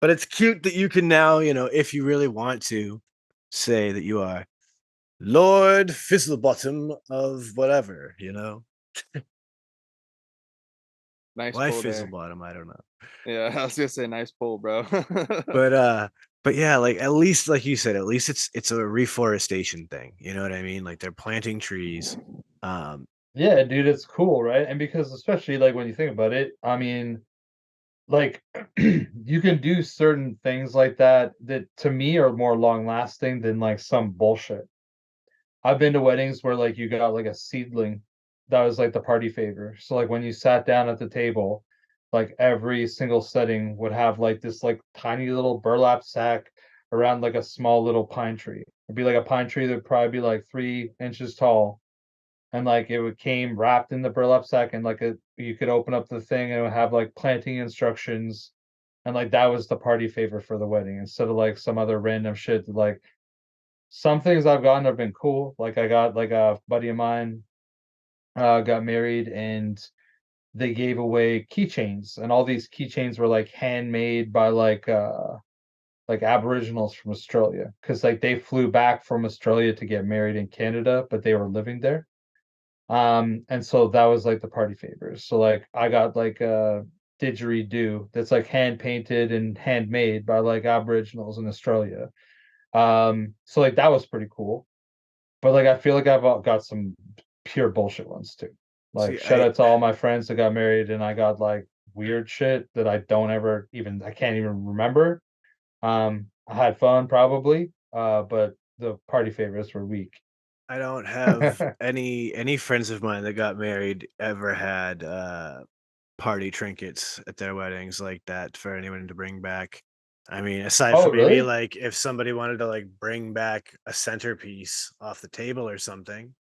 But it's cute that you can now, if you really want to, say that you are Lord Fizzlebottom of whatever, Nice Why pull there. Fizzlebottom? I don't know. Yeah, I was gonna say nice pull, bro. But yeah, like at least like you said, at least it's a reforestation thing. You know what I mean? Like they're planting trees. Um, Yeah, dude, it's cool, right? And because especially like when you think about it, I mean, like you can do certain things like that that to me are more long lasting than like some bullshit. I've been to weddings where like you got like a seedling that was like the party favor. So like when you sat down at the table, like every single setting would have like this like tiny little burlap sack around like a small little pine tree. It'd be like a pine tree that would probably be like 3 inches tall. And like it would came wrapped in the burlap sack and like you could open up the thing and it would have like planting instructions. And like that was the party favor for the wedding instead of like some other random shit that, like some things I've gotten have been cool. Like I got like a buddy of mine got married and they gave away keychains and all these keychains were like handmade by like aboriginals from Australia because like they flew back from Australia to get married in Canada, but they were living there. And so that was like the party favors. So like I got like a didgeridoo that's like hand painted and handmade by like aboriginals in Australia. So like that was pretty cool. But like I feel like I've got some pure bullshit ones too. Like See, shout out to all my friends that got married and I got like weird shit that I don't ever even I can't even remember. I had fun probably, but the party favorites were weak. I don't have any friends of mine that got married ever had party trinkets at their weddings like that for anyone to bring back. I mean, aside Oh, from maybe really? like if somebody wanted to like bring back a centerpiece off the table or something,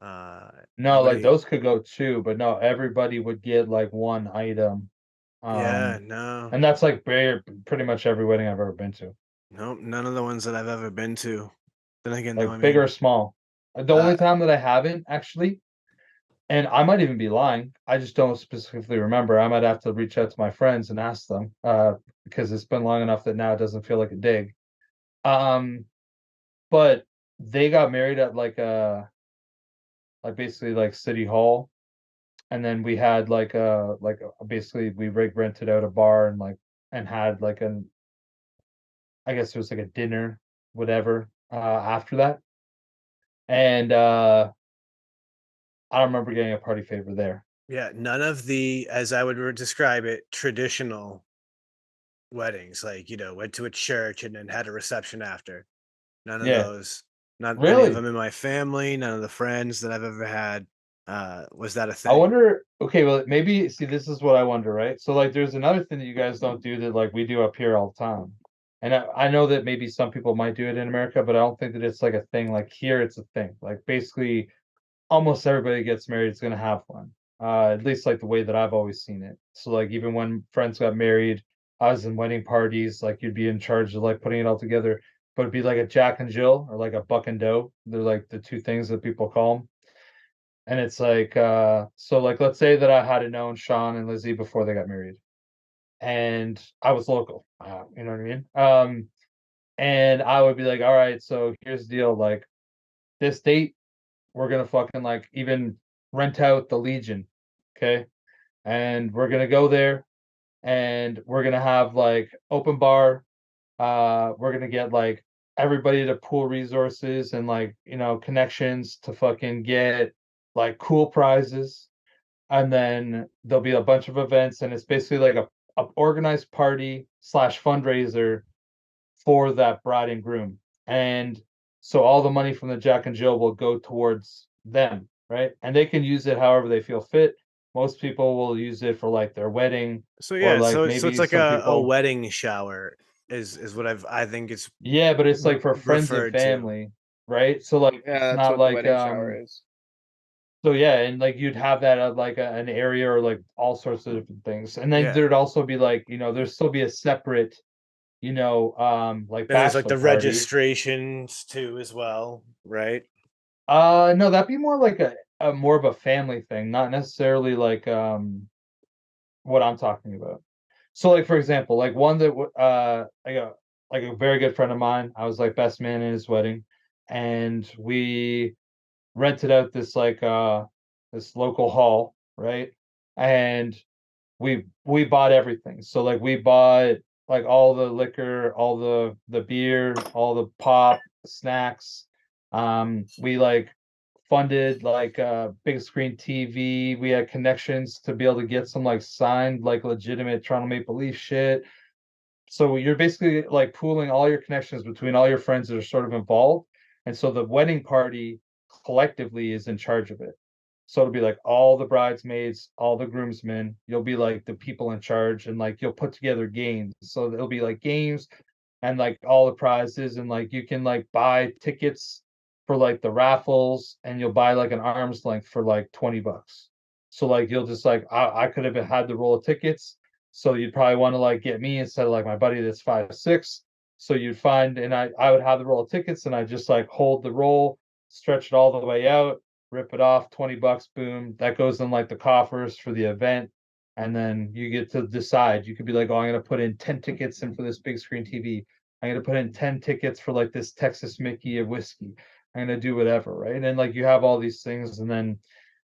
No, like nobody. those could go too, but no, everybody would get like one item. Yeah, Um, no, and that's like pretty much every wedding I've ever been to. nope, none of the ones that I've ever been to. Then again, though, I Like big or mean, small. The uh, only time that I haven't actually, and I might even be lying, I just don't specifically remember. I might have to reach out to my friends and ask them, because it's been long enough that now it doesn't feel like a dig. Um, but they got married at like basically like City Hall, and then we had basically we rented out a bar and like and had like an I guess it was like a dinner, whatever, after that. And I don't remember getting a party favor there. yeah, none of the, as I would describe it, traditional weddings, like, went to a church and then had a reception after. None of Yeah, those. Not any of really. them in my family, none of the friends that I've ever had, was that a I thing. wonder. Okay, well, maybe see. This is what I wonder, right? So, like, there's another thing that you guys don't do that like we do up here all the time, and I know that maybe some people might do it in America, but I don't think that it's like a thing. Like here, it's a thing. Like basically, almost everybody gets married is gonna have one. At least like the way that I've always seen it. So like even when friends got married, I was in wedding parties, like you'd be in charge of like putting it all together. But it'd be like a Jack and Jill or like a Buck and Doe. They're like the two things that people call them. And it's like so like let's say that I had known Sean and Lizzie before they got married. And I was local. You know what I mean? And I would be like, all right, so here's the deal, like this date we're gonna fucking like even rent out the Legion, okay? And we're gonna go there and we're gonna have like open bar. We're gonna get like everybody to pool resources and like connections to fucking get like cool prizes. And then there'll be a bunch of events, and it's basically like a organized party slash fundraiser for that bride and groom. And so all the money from the Jack and Jill will go towards them, right? And they can use it however they feel fit. Most people will use it for like their wedding So or yeah, like so it's maybe like some a people. wedding shower is what I think it's Yeah, but it's like for friends and referred to. family, right? So like Yeah, it's that's not what the like wedding shower is. So yeah, and like you'd have that at like an area or like all sorts of different things. And then Yeah. there'd also be like, there'd still be a separate, like Then there's like bachelor the party. registrations too as well, right? No, that'd be more like a more of a family thing, not necessarily like what I'm talking about. So like for example, like one that like a very good friend of mine, I was like best man in his wedding, and we rented out this local hall, right? And we bought everything. So like we bought like all the liquor, all the beer, all the pop, snacks. We like funded like a big screen TV. We had connections to be able to get some like signed like legitimate Toronto Maple Leaf shit. So you're basically like pooling all your connections between all your friends that are sort of involved. And so the wedding party collectively is in charge of it. So it'll be like all the bridesmaids, all the groomsmen, you'll be like the people in charge, and like you'll put together games. So there'll be like games and like all the prizes, and like you can like buy tickets for like the raffles, and you'll buy like an arm's length for like $20. So like you'll just like I could have had the roll of tickets, so you'd probably want to like get me instead of like my buddy that's 5'6". So you'd find, and I would have the roll of tickets, and I just like hold the roll, stretch it all the way out, rip it off, $20, boom. That goes in like the coffers for the event. And then you get to decide. You could be like, oh, I'm gonna put in 10 tickets in for this big screen TV. I'm gonna put in 10 tickets for like this Texas Mickey of whiskey. I'm gonna do whatever, right? And then like you have all these things, and then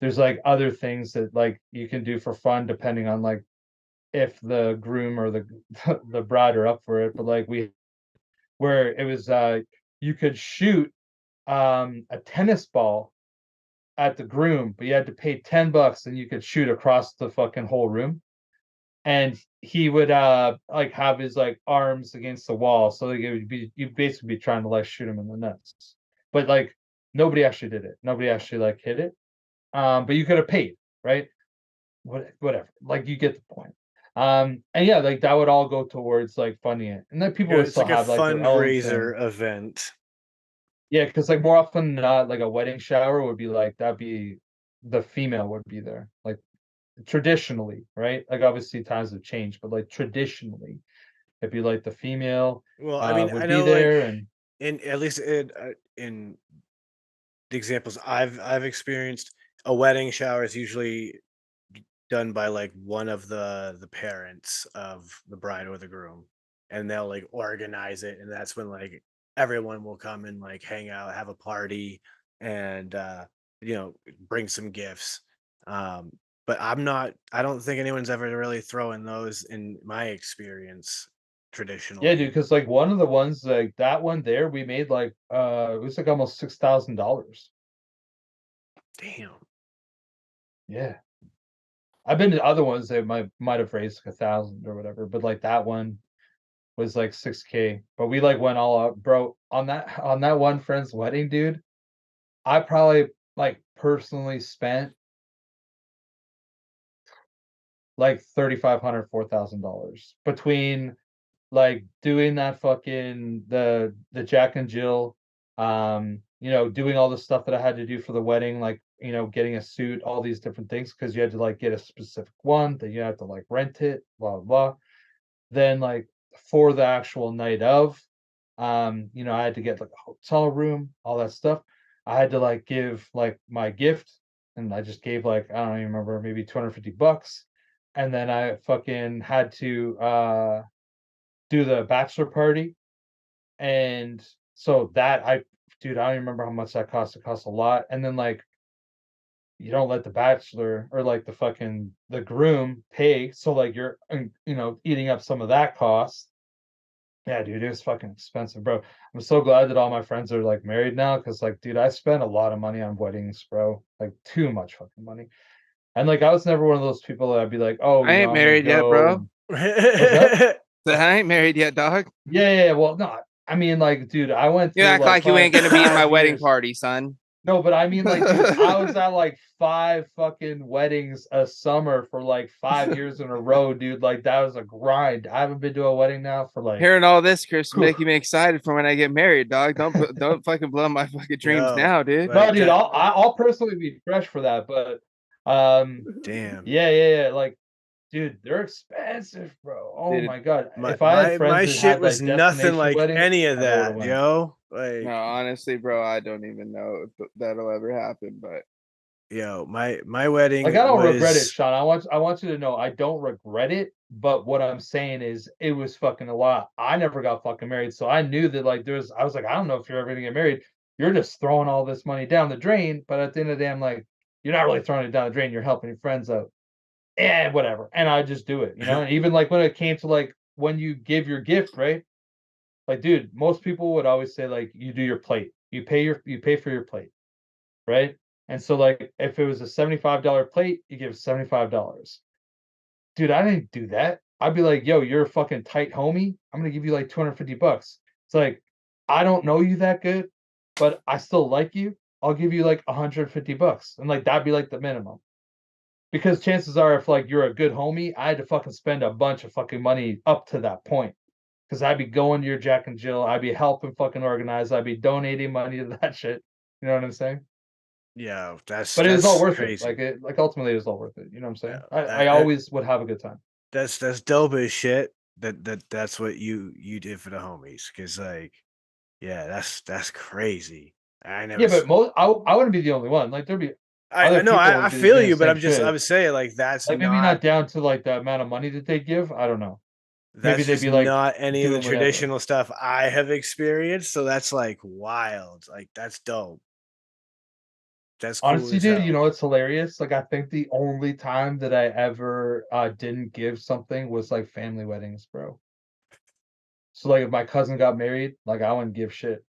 there's like other things that like you can do for fun depending on like if the groom or the the bride are up for it. But like we where it was you could shoot a tennis ball at the groom, but you had to pay $10 and you could shoot across the fucking whole room. And he would like have his like arms against the wall. So like it would be you'd basically be trying to like shoot him in the nuts. But like nobody actually did it. Nobody actually like hit it. But you could have paid, right? Whatever. Like you get the point. And yeah, like that would all go towards like funding it. And then people would It's still like a have like their own thing. fundraiser event. Yeah, because like more often than not, like a wedding shower would be like that'd be the female would be there. Like traditionally, right? Like obviously times have changed, but like traditionally, it'd be like the female Well, I mean, I would be know like there, and in at least in the examples I've experienced, a wedding shower is usually done by like one of the parents of the bride or the groom, and they'll like organize it, and that's when like everyone will come and like hang out, have a party, and bring some gifts. um but I don't think anyone's ever really throwing those in my experience yeah, dude. traditionally. Because like one of the ones like that one there, we made like it was like almost $6,000. Damn. Yeah, I've been to other ones that might have raised like 1,000 or whatever, but like that one was like 6K. But we like went all out, bro. On that one friend's wedding, dude. I probably like personally spent like 3,500, $4,000 between like doing that fucking the Jack and Jill, doing all the stuff that I had to do for the wedding, like getting a suit, all these different things, because you had to like get a specific one, then you had to like rent it, blah blah blah. Then like for the actual night of, I had to get like a hotel room, all that stuff. I had to like give like my gift, and I just gave like I don't even remember, maybe $250. And then I fucking had to do the bachelor party. And so that dude, I don't even remember how much that cost. It cost a lot. And then like you don't let the bachelor or like the groom pay. So like you're eating up some of that cost. Yeah, dude, it was fucking expensive, bro. I'm so glad that all my friends are like married now, because like, dude, I spent a lot of money on weddings, bro. Like too much fucking money. And like I was never one of those people that I'd be like, oh, I ain't I'm gonna married yet, go bro. and what's that? I ain't married yet, dog. Yeah, well, no, I mean, like, dude, I went You through act like like you five ain't gonna be in my five wedding years. party, son. No, but I mean, like, dude, I was at like 5 fucking weddings a summer for like 5 years in a row, dude. Like, that was a grind. I haven't been to a wedding now for like, Hearing all this, Chris, oof. making me excited for when I get married, dog. Don't fucking blow my fucking dreams Yo, now, dude. No, like dude, that. I'll personally be fresh for that, but Damn. yeah. Like, dude, they're expensive, bro. Oh Dude, my god. My If I had my friends my that shit had was like nothing destination like weddings, any of never would have that, went. yo. no, Like, honestly, bro, I don't even know if that'll ever happen. But yo, my wedding Like, I don't regret it, was Sean. I want you to know I don't regret it, but what I'm saying is it was fucking a lot. I never got fucking married, so I knew that like I was like, I don't know if you're ever gonna get married. You're just throwing all this money down the drain, but at the end of the day, I'm like, you're not really throwing it down the drain, you're helping your friends out. And whatever. And I just do it, you know? And even like when it came to like when you give your gift, right? Like, dude, most people would always say, like, you do your plate. You pay for your plate, right? And so like if it was a $75 plate, you give $75. Dude, I didn't do that. I'd be like, yo, you're a fucking tight homie. I'm gonna give you like 250 bucks. It's like, I don't know you that good, but I still like you. I'll give you like 150 bucks. And like that'd be like the minimum. Because chances are, if like you're a good homie, I had to fucking spend a bunch of fucking money up to that point. Because I'd be going to your Jack and Jill, I'd be helping fucking organize, I'd be donating money to that shit. You know what I'm saying? yeah, But it was all that's worth it. crazy. Like ultimately it was all worth it. You know what I'm Yeah, saying? I always would have a good time. that's dope as shit. That's what you did for the homies. Cause like, yeah, that's crazy. I never. Yeah, but I wouldn't be the only one. Like there'd be I other know people I would be feel doing the you, but same I shit. was saying like Like maybe not down to like the amount of money that they give. I don't know. Maybe that's they'd just be like not any of the doing whatever. traditional stuff I have experienced. So that's like wild. Like that's dope. That's cool Honestly, as dude, you hell. know it's hilarious. Like I think the only time that I ever didn't give something was like family weddings, bro. So like if my cousin got married, like I wouldn't give shit.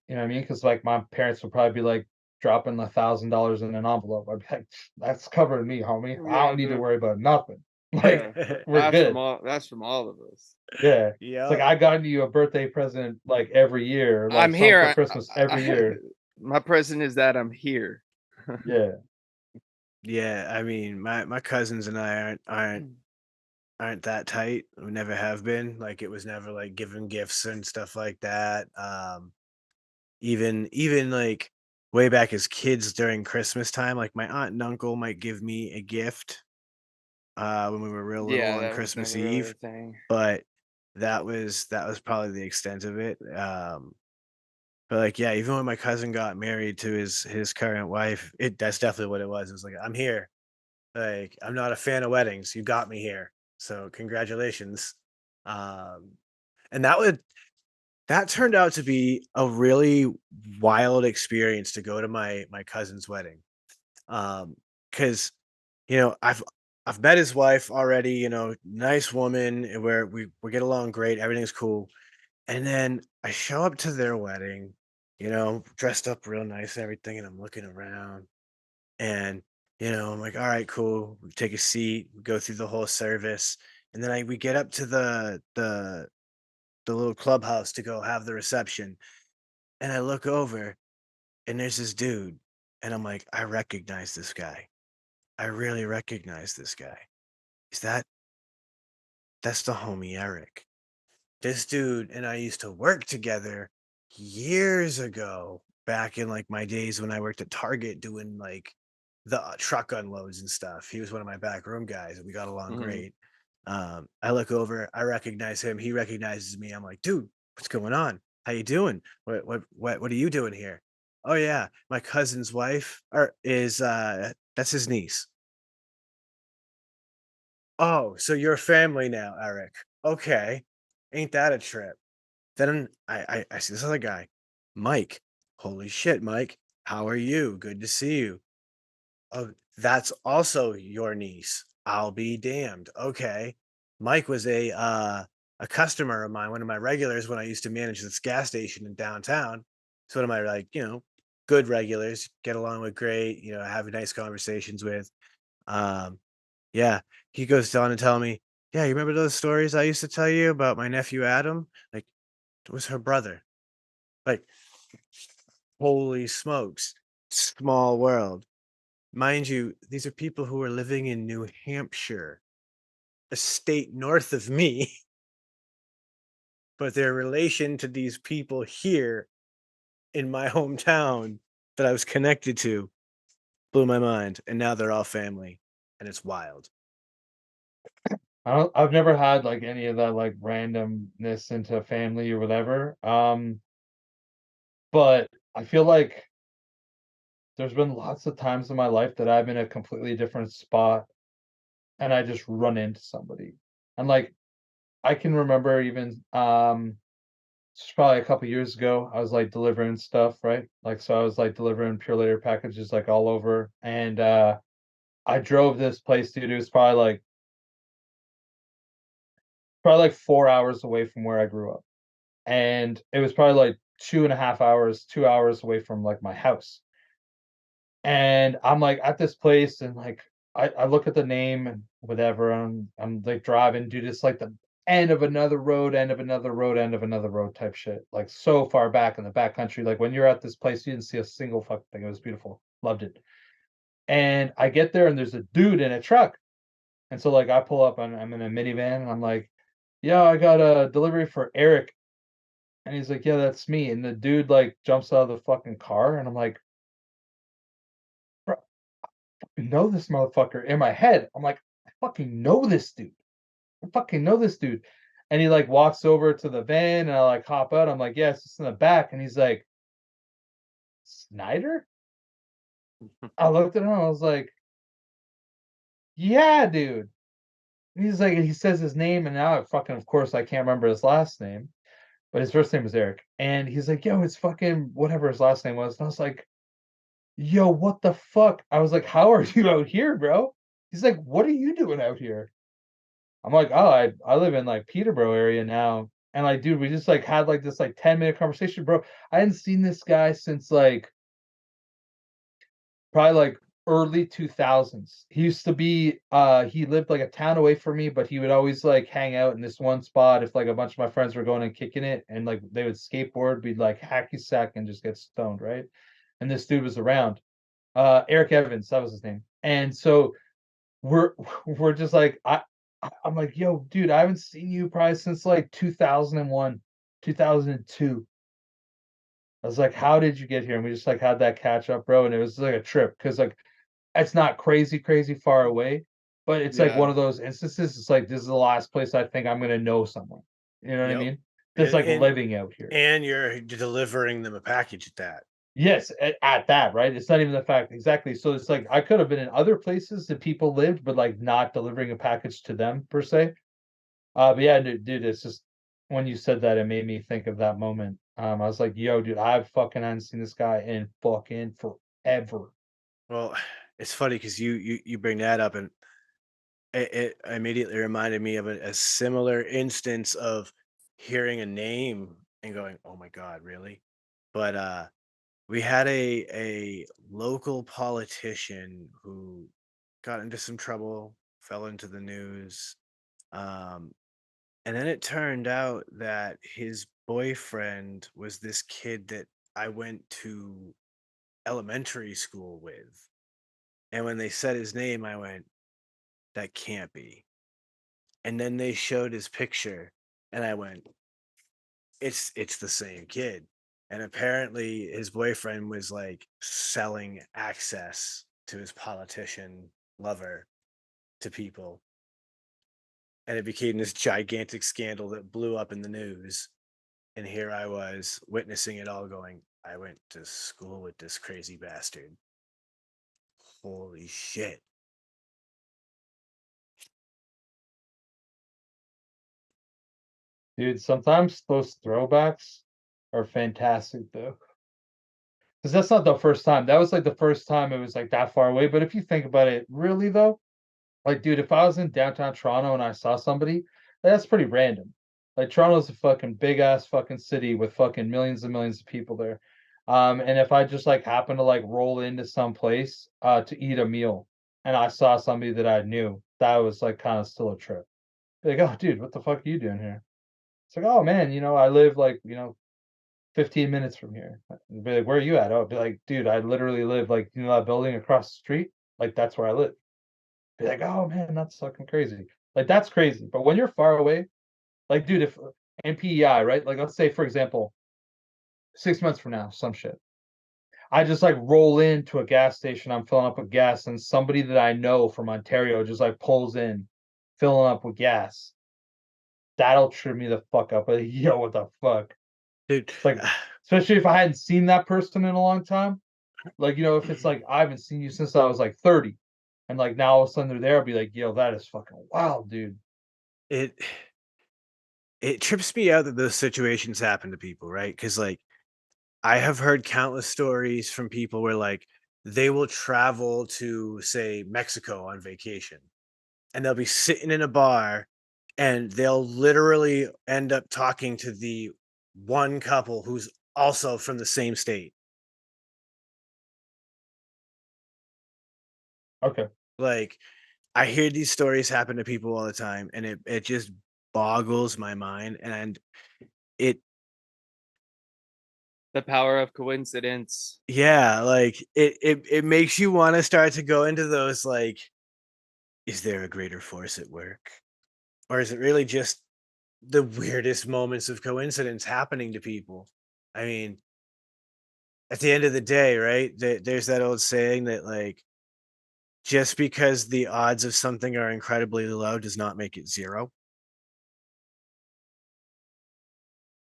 You know what I mean? Because like my parents would probably be like dropping $1,000 in an envelope. I'd be like, that's covering me, homie. I yeah, don't need to worry about nothing. Like yeah, we're good. that's from all of us. Yeah. It's like Yep. I got you a birthday present like every year, like I'm something here. for Christmas every year. My present is that I'm here. Yeah. Yeah, I mean, my cousins and I aren't that tight. We never have been. Like it was never like giving gifts and stuff like that. Even like way back as kids during Christmas time, like my aunt and uncle might give me a gift when we were real little Yeah, on that was Christmas never really a Eve, thing. but that was probably the extent of it. But like yeah, even when my cousin got married to his current wife, that's definitely what it was. It was like, I'm here. Like, I'm not a fan of weddings. You got me here. So congratulations. Um, and that turned out to be a really wild experience to go to my cousin's wedding. Because I've met his wife already, nice woman, and we get along great, everything's cool. And then I show up to their wedding, dressed up real nice and everything, and I'm looking around and, I'm like, all right, cool. We take a seat, we go through the whole service. And then we get up to the little clubhouse to go have the reception. And I look over and there's this dude. And I'm like, I recognize this guy. I really recognize this guy. Is that's the homie Eric. This dude and I used to work together years ago, back in like my days when I worked at Target doing like the truck unloads and stuff. He was one of my back room guys and we got along Mhm. great. I look over, I recognize him, he recognizes me. I'm like, dude, what's going on? How you doing? What are you doing here? Oh yeah, my cousin's wife or is that's his niece. Oh, so you're family now, Eric. Okay. Ain't that a trip? Then I see this other guy, Mike. Holy shit, Mike. How are you? Good to see you. Oh, that's also your niece. I'll be damned. Okay. Mike was a customer of mine, one of my regulars when I used to manage this gas station in downtown. It's one of my like, good regulars, get along with great, have nice conversations with. Um, yeah. He goes on to tell me, yeah, you remember those stories I used to tell you about my nephew Adam? Like, it was her brother. Like, holy smokes. small world. Mind you, these are people who are living in New Hampshire, a state north of me, but their relation to these people here in my hometown that I was connected to blew my mind. And now they're all family, and it's wild. I've never had like any of that like randomness into family or whatever. But I feel like there's been lots of times in my life that I'm in a completely different spot and I just run into somebody. And like I can remember even it's probably a couple years ago, I was like delivering stuff, right? Like so I was like delivering Pure Later packages like all over. And I drove this place, dude. It was probably like 4 hours away from where I grew up. And it was probably like 2.5 hours, 2 hours away from like my house. And I'm like at this place and like I look at the name and whatever. I'm like driving, dude. It's like the end of another road, end of another road, end of another road type shit. Like so far back in the back country. Like when you're at this place, you didn't see a single fucking thing. It was beautiful. Loved it. And I get there and there's a dude in a truck. And so like I pull up and I'm in a minivan and I'm like, yeah, I got a delivery for Eric. And he's like, yeah, that's me. And the dude like jumps out of the fucking car and I'm like, bro, I know this motherfucker in my head. I'm like, I fucking know this dude. I fucking know this dude. And he like walks over to the van and I like hop out. I'm like, yeah, it's just in the back. And he's like, Snyder? I looked at him, I was like, yeah, dude. And he's like, he says his name, and now I fucking, of course, I can't remember his last name, but his first name was Eric. And he's like, yo, it's fucking whatever his last name was. And I was like, yo, what the fuck? I was like, how are you out here, bro? He's like, what are you doing out here? I'm like, oh, I live in like Peterborough area now. And like, dude, we just like had like this like 10-minute conversation, bro. I hadn't seen this guy since like probably like early 2000s. He used to be he lived like a town away from me, but he would always like hang out in this one spot if like a bunch of my friends were going and kicking it and like they would skateboard, we'd like hacky sack and just get stoned, right? And this dude was around. Eric Evans, that was his name. And so we're we're just like I'm like, yo, dude, I haven't seen you probably since like 2001, 2002. I was like, how did you get here? And we just like had that catch up, bro. And it was like a trip because like it's not crazy, crazy far away, but it's like Yeah. one of those instances. It's like this is the last place I think I'm gonna know someone. You know what I Yep. mean? That's like And living out here. and you're delivering them a package at that. Yes, at that, right? It's not even the fact exactly. So it's like I could have been in other places that people lived, but like not delivering a package to them per se. But yeah, dude, it's just when you said that, it made me think of that moment. I was like, yo, dude, I fucking hadn't seen this guy in fucking forever. Well, it's funny because you bring that up, and it immediately reminded me of a similar instance of hearing a name and going, "Oh my god, really?" But we had a local politician who got into some trouble, fell into the news, um, and then it turned out that his boyfriend was this kid that I went to elementary school with. And when they said his name, I went, "That can't be." And then they showed his picture, and I went, it's the same kid." And apparently his boyfriend was like selling access to his politician lover to people. And it became this gigantic scandal that blew up in the news. And here I was witnessing it all going, I went to school with this crazy bastard. Holy shit. Dude, sometimes those throwbacks are fantastic though. Because that's not the first time. That was like the first time it was like that far away. But if you think about it, really though, like, dude, if I was in downtown Toronto and I saw somebody, that's pretty random. Like, Toronto's a fucking big ass fucking city with fucking millions and millions of people there. And if I just like happen to like roll into some place to eat a meal and I saw somebody that I knew, that was like kind of still a trip. Like, oh, dude, what the fuck are you doing here? It's like, oh man, I live like, 15 minutes from here. I'd be like, "Where are you at?" I'll be like, "Dude, I literally live, like, you know that building across the street? Like, that's where I live." Be like, "Oh, man, that's fucking crazy." Like, that's crazy, but when you're far away, like, dude, if and PEI, right? Like, let's say, for example, 6 months from now, some shit. I just, like, roll into a gas station, I'm filling up with gas, and somebody that I know from Ontario just, like, pulls in, filling up with gas. That'll trip me the fuck up, like, "Yo, what the fuck?" Dude. It's like especially if I hadn't seen that person in a long time. Like, you know, if it's like, I haven't seen you since I was, like, 30, and, like, now all of a sudden they're there, I'll be like, "Yo, that is fucking wild, dude." It it trips me out that those situations happen to people, right? Because like I have heard countless stories from people where like they will travel to say Mexico on vacation and they'll be sitting in a bar and they'll literally end up talking to the one couple who's also from the same state. Okay. Like I hear these stories happen to people all the time and it just boggles my mind and it The power of coincidence. yeah, like it makes you want to start to go into those like is there a greater force at work? Or is it really just the weirdest moments of coincidence happening to people? I mean, at the end of the day, right? There's that old saying that like just because the odds of something are incredibly low does not make it zero.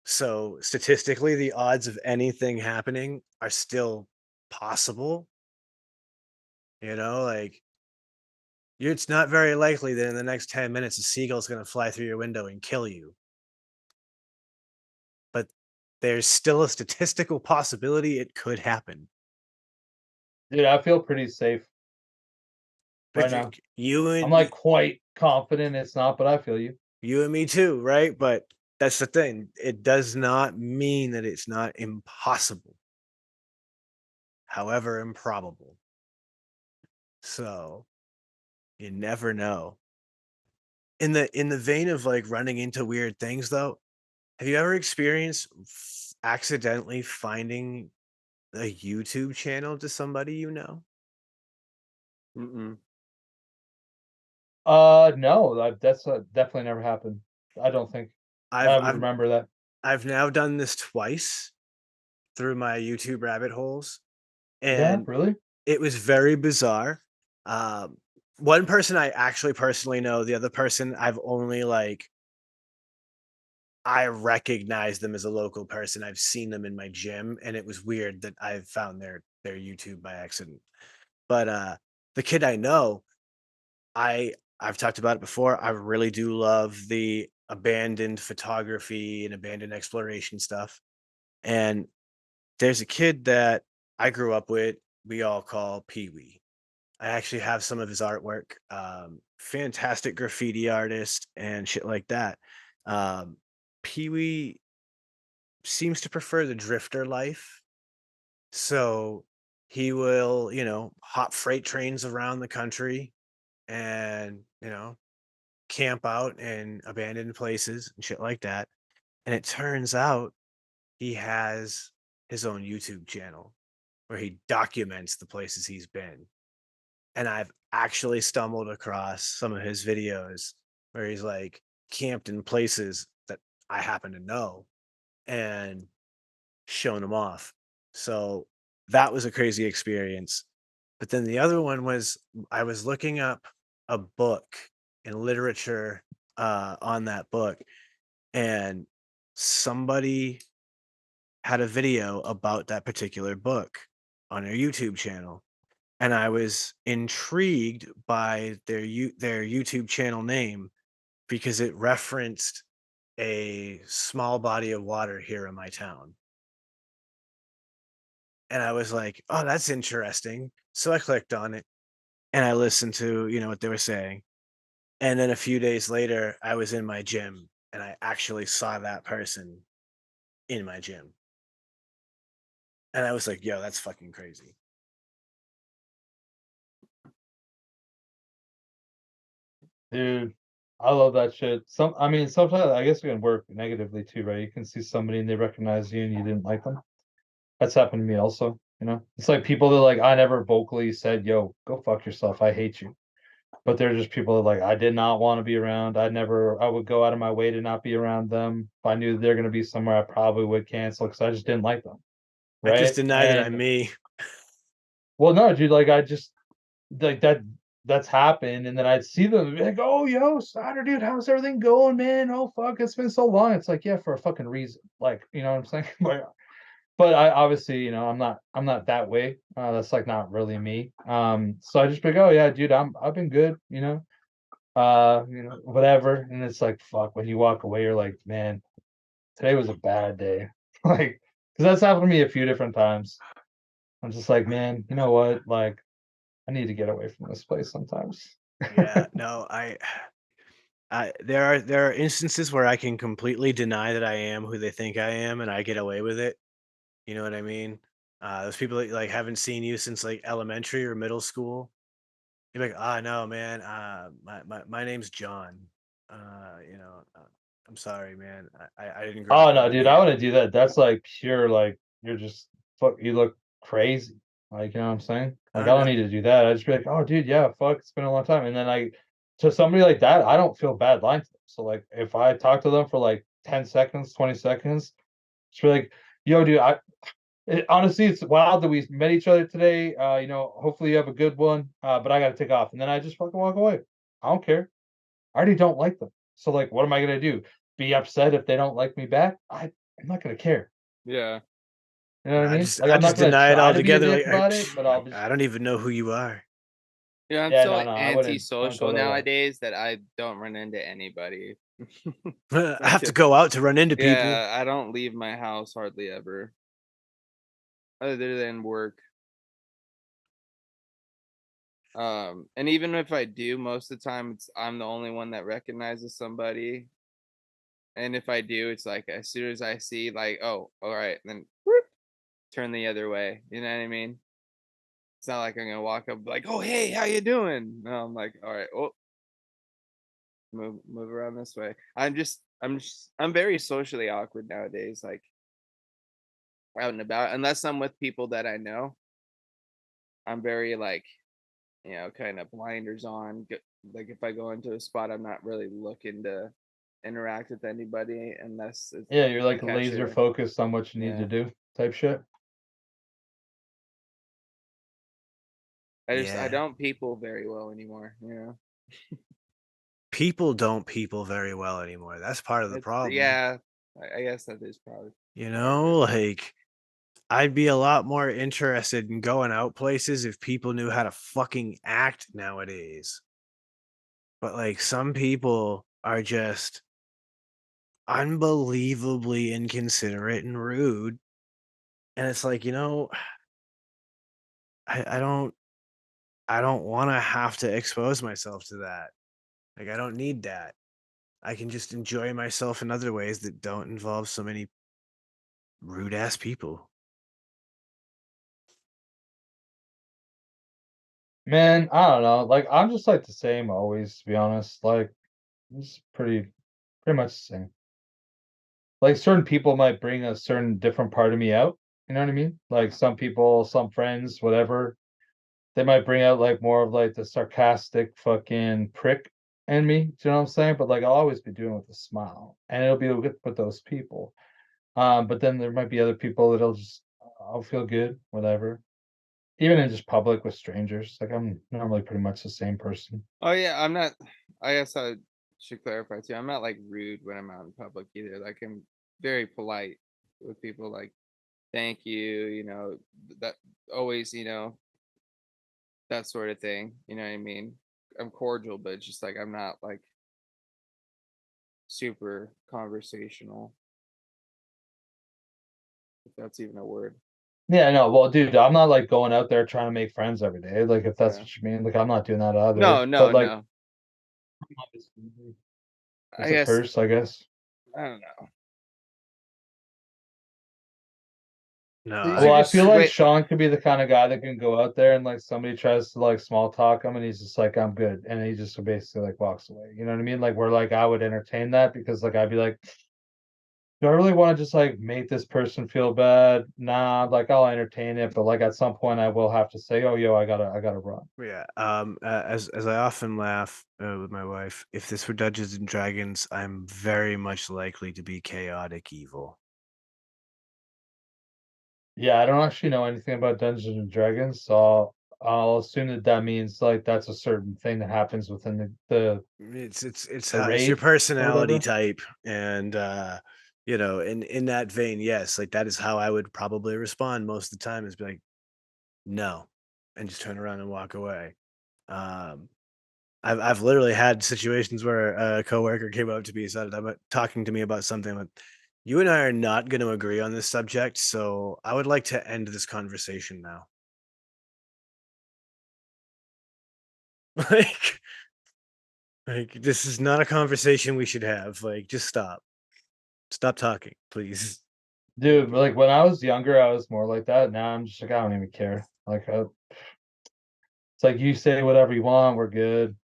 So statistically, the odds of anything happening are still possible. Like it's not very likely that in the next 10 minutes a seagull's going to fly through your window and kill you. But there's still a statistical possibility it could happen. Dude, I feel pretty safe right But now. you I'm, and like, quite confident it's not, but I feel you. you and me too, right? But that's the thing. It does not mean that it's not impossible, however improbable. So you never know. In the vein of like running into weird things though, have you ever experienced accidentally finding a YouTube channel to somebody you know? Mm-mm. No, that's, definitely never happened. I don't think. I've I would I've remember that. I've now done this twice through my YouTube rabbit holes, Yeah, and really? it was very bizarre. Um, one person I actually personally know, the other person I've only like I recognize them as a local person. I've seen them in my gym, and it was weird that I found their YouTube by accident. But the kid I know, I've talked about it before. I really do love the abandoned photography and abandoned exploration stuff. And there's a kid that I grew up with. We all call Pee Wee. I actually have some of his artwork. Fantastic graffiti artist and shit like that. Um, Pee Wee seems to prefer the drifter life. So he will, hop freight trains around the country and, camp out in abandoned places and shit like that. And it turns out he has his own YouTube channel where he documents the places he's been. And I've actually stumbled across some of his videos where he's like camped in places that I happen to know and shown them off. So that was a crazy experience. But then the other one was I was looking up a book and literature on that book, and somebody had a video about that particular book on their YouTube channel. And I was intrigued by their YouTube channel name because it referenced a small body of water here in my town. And I was like, "Oh, that's interesting." So I clicked on it and I listened to, what they were saying. And then a few days later, I was in my gym and I actually saw that person in my gym. And I was like, "Yo, that's fucking crazy." Dude. I love that shit. I mean, sometimes I guess it can work negatively too, right? You can see somebody and they recognize you and you didn't like them. That's happened to me also. It's like people that like I never vocally said, "Yo, go fuck yourself. I hate you." But they're just people that like I did not want to be around. I would go out of my way to not be around them. If I knew they're gonna be somewhere, I probably would cancel because I just didn't like them. I just Right. deny that I'm And me. well, no, dude, like I just like that's happened. And then I'd see them and be like, oh yo, Snyder, dude, how's everything going, man? Oh fuck, it's been so long. It's like, yeah, for a fucking reason. Like, you know what I'm saying? But I obviously, I'm not that way. That's like not really me. So I just be like, oh yeah, dude, I've been good, whatever. And it's like, fuck, when you walk away, you're like, man, today was a bad day. Like, because that's happened to me a few different times. I'm just like, man, you know what? Like, I need to get away from this place sometimes. Yeah, no, there are instances where I can completely deny that I am who they think I am, and I get away with it. You know what I mean? Those people that like haven't seen you since like elementary or middle school. You're like, ah, no, man. My name's John. I'm sorry, man. I didn't grow Oh up no, around dude, I here. want to do that. That's like pure, like you're just fuck. You look crazy. Like, you know what I'm saying? Like, I don't No, need to do that. I just be like, oh, dude, yeah, fuck, it's been a long time. And then to somebody like that, I don't feel bad lying to them. So like, if I talk to them for like 10 seconds, 20 seconds, just be like, yo, dude, honestly, it's wild that we met each other today. Hopefully you have a good one. But I got to take off, and then I just fucking walk away. I don't care. I already don't like them. So like, what am I gonna do? Be upset if they don't like me back? I'm not gonna care. Yeah. You know what I I mean? just Like I I'm not just gonna deny it try to be a altogether. dick Like about it, but I'll just I don't even know who you are. Yeah, I'm yeah, so no, no, I wouldn't go antisocial that way. nowadays that I don't run into anybody. I Like, have to go out to run into people. yeah, I don't leave my house hardly ever, other than work. And even if I do, most of the time I'm the only one that recognizes somebody. And if I do, it's like as soon as I see like, oh, all right, then whoop, turn the other way. You know what I mean? It's not like I'm gonna walk up like, oh hey, how you doing? No, I'm like, all right, oh, move around this way. I'm very socially awkward nowadays, like out and about. Unless I'm with people that I know, I'm very like, kind of blinders on. Like if I go into a spot, I'm not really looking to interact with anybody unless it's Yeah, you're the like laser cashier. focused on what you need to Yeah. do type shit. I Yeah. don't people very well anymore. People don't people very well anymore. That's part of the It's problem. yeah, I guess that is probably You part of it. know, like I'd be a lot more interested in going out places if people knew how to fucking act nowadays. But like some people are just unbelievably inconsiderate and rude. And it's like, I don't want to have to expose myself to that. Like I don't need that. I can just enjoy myself in other ways that don't involve so many rude ass people. Man, I don't know. Like I'm just like the same always, to be honest. Like it's pretty much the same. Like certain people might bring a certain different part of me out. You know what I mean? Like some people, some friends, whatever, they might bring out like more of like the sarcastic fucking prick in me. Do you know what I'm saying? But like I'll always be doing it with a smile, and it'll be with those people. But then there might be other people that'll just I'll feel good, whatever. Even in just public with strangers, like I'm normally pretty much the same person. Oh yeah, I'm not. I guess I should clarify too. I'm not like rude when I'm out in public either. Like I'm very polite with people. Like thank you. That always. That sort of thing. You know what I mean? I'm cordial, but it's just like I'm not like super conversational. If that's even a word. Yeah, no, well, dude, I'm not like going out there trying to make friends every day. Like if that's Yeah. what you mean, like I'm not doing that either. No, But no, like no. I it's a guess curse, I guess. I don't know. No, These Well, are I just feel like wait. Sean could be the kind of guy that can go out there and like somebody tries to like small talk him and he's just like, I'm good. And he just basically like walks away. You know what I mean? Like where like I would entertain that because like I'd be like, do I really want to just like make this person feel bad? Nah, like I'll entertain it, but like at some point I will have to say, oh yo, I gotta run. yeah. As I often laugh with my wife, if this were Dungeons and Dragons, I'm very much likely to be chaotic evil. Yeah, I don't actually know anything about Dungeons and Dragons, so I'll assume that that means like that's a certain thing that happens within the It's your raid or personality whatever. type, and you know, in that vein, yes, like that is how I would probably respond most of the time. Is be like, no, and just turn around and walk away. Um, I've literally had situations where a coworker came up to me and started talking to me about something like, you and I are not going to agree on this subject, so I would like to end this conversation now. like, like this is not a conversation we should have. Like, just stop. Stop talking, please. Dude, like when I was younger, I was more like that. Now I'm just like I don't even care. Like it's like you say whatever you want, we're good.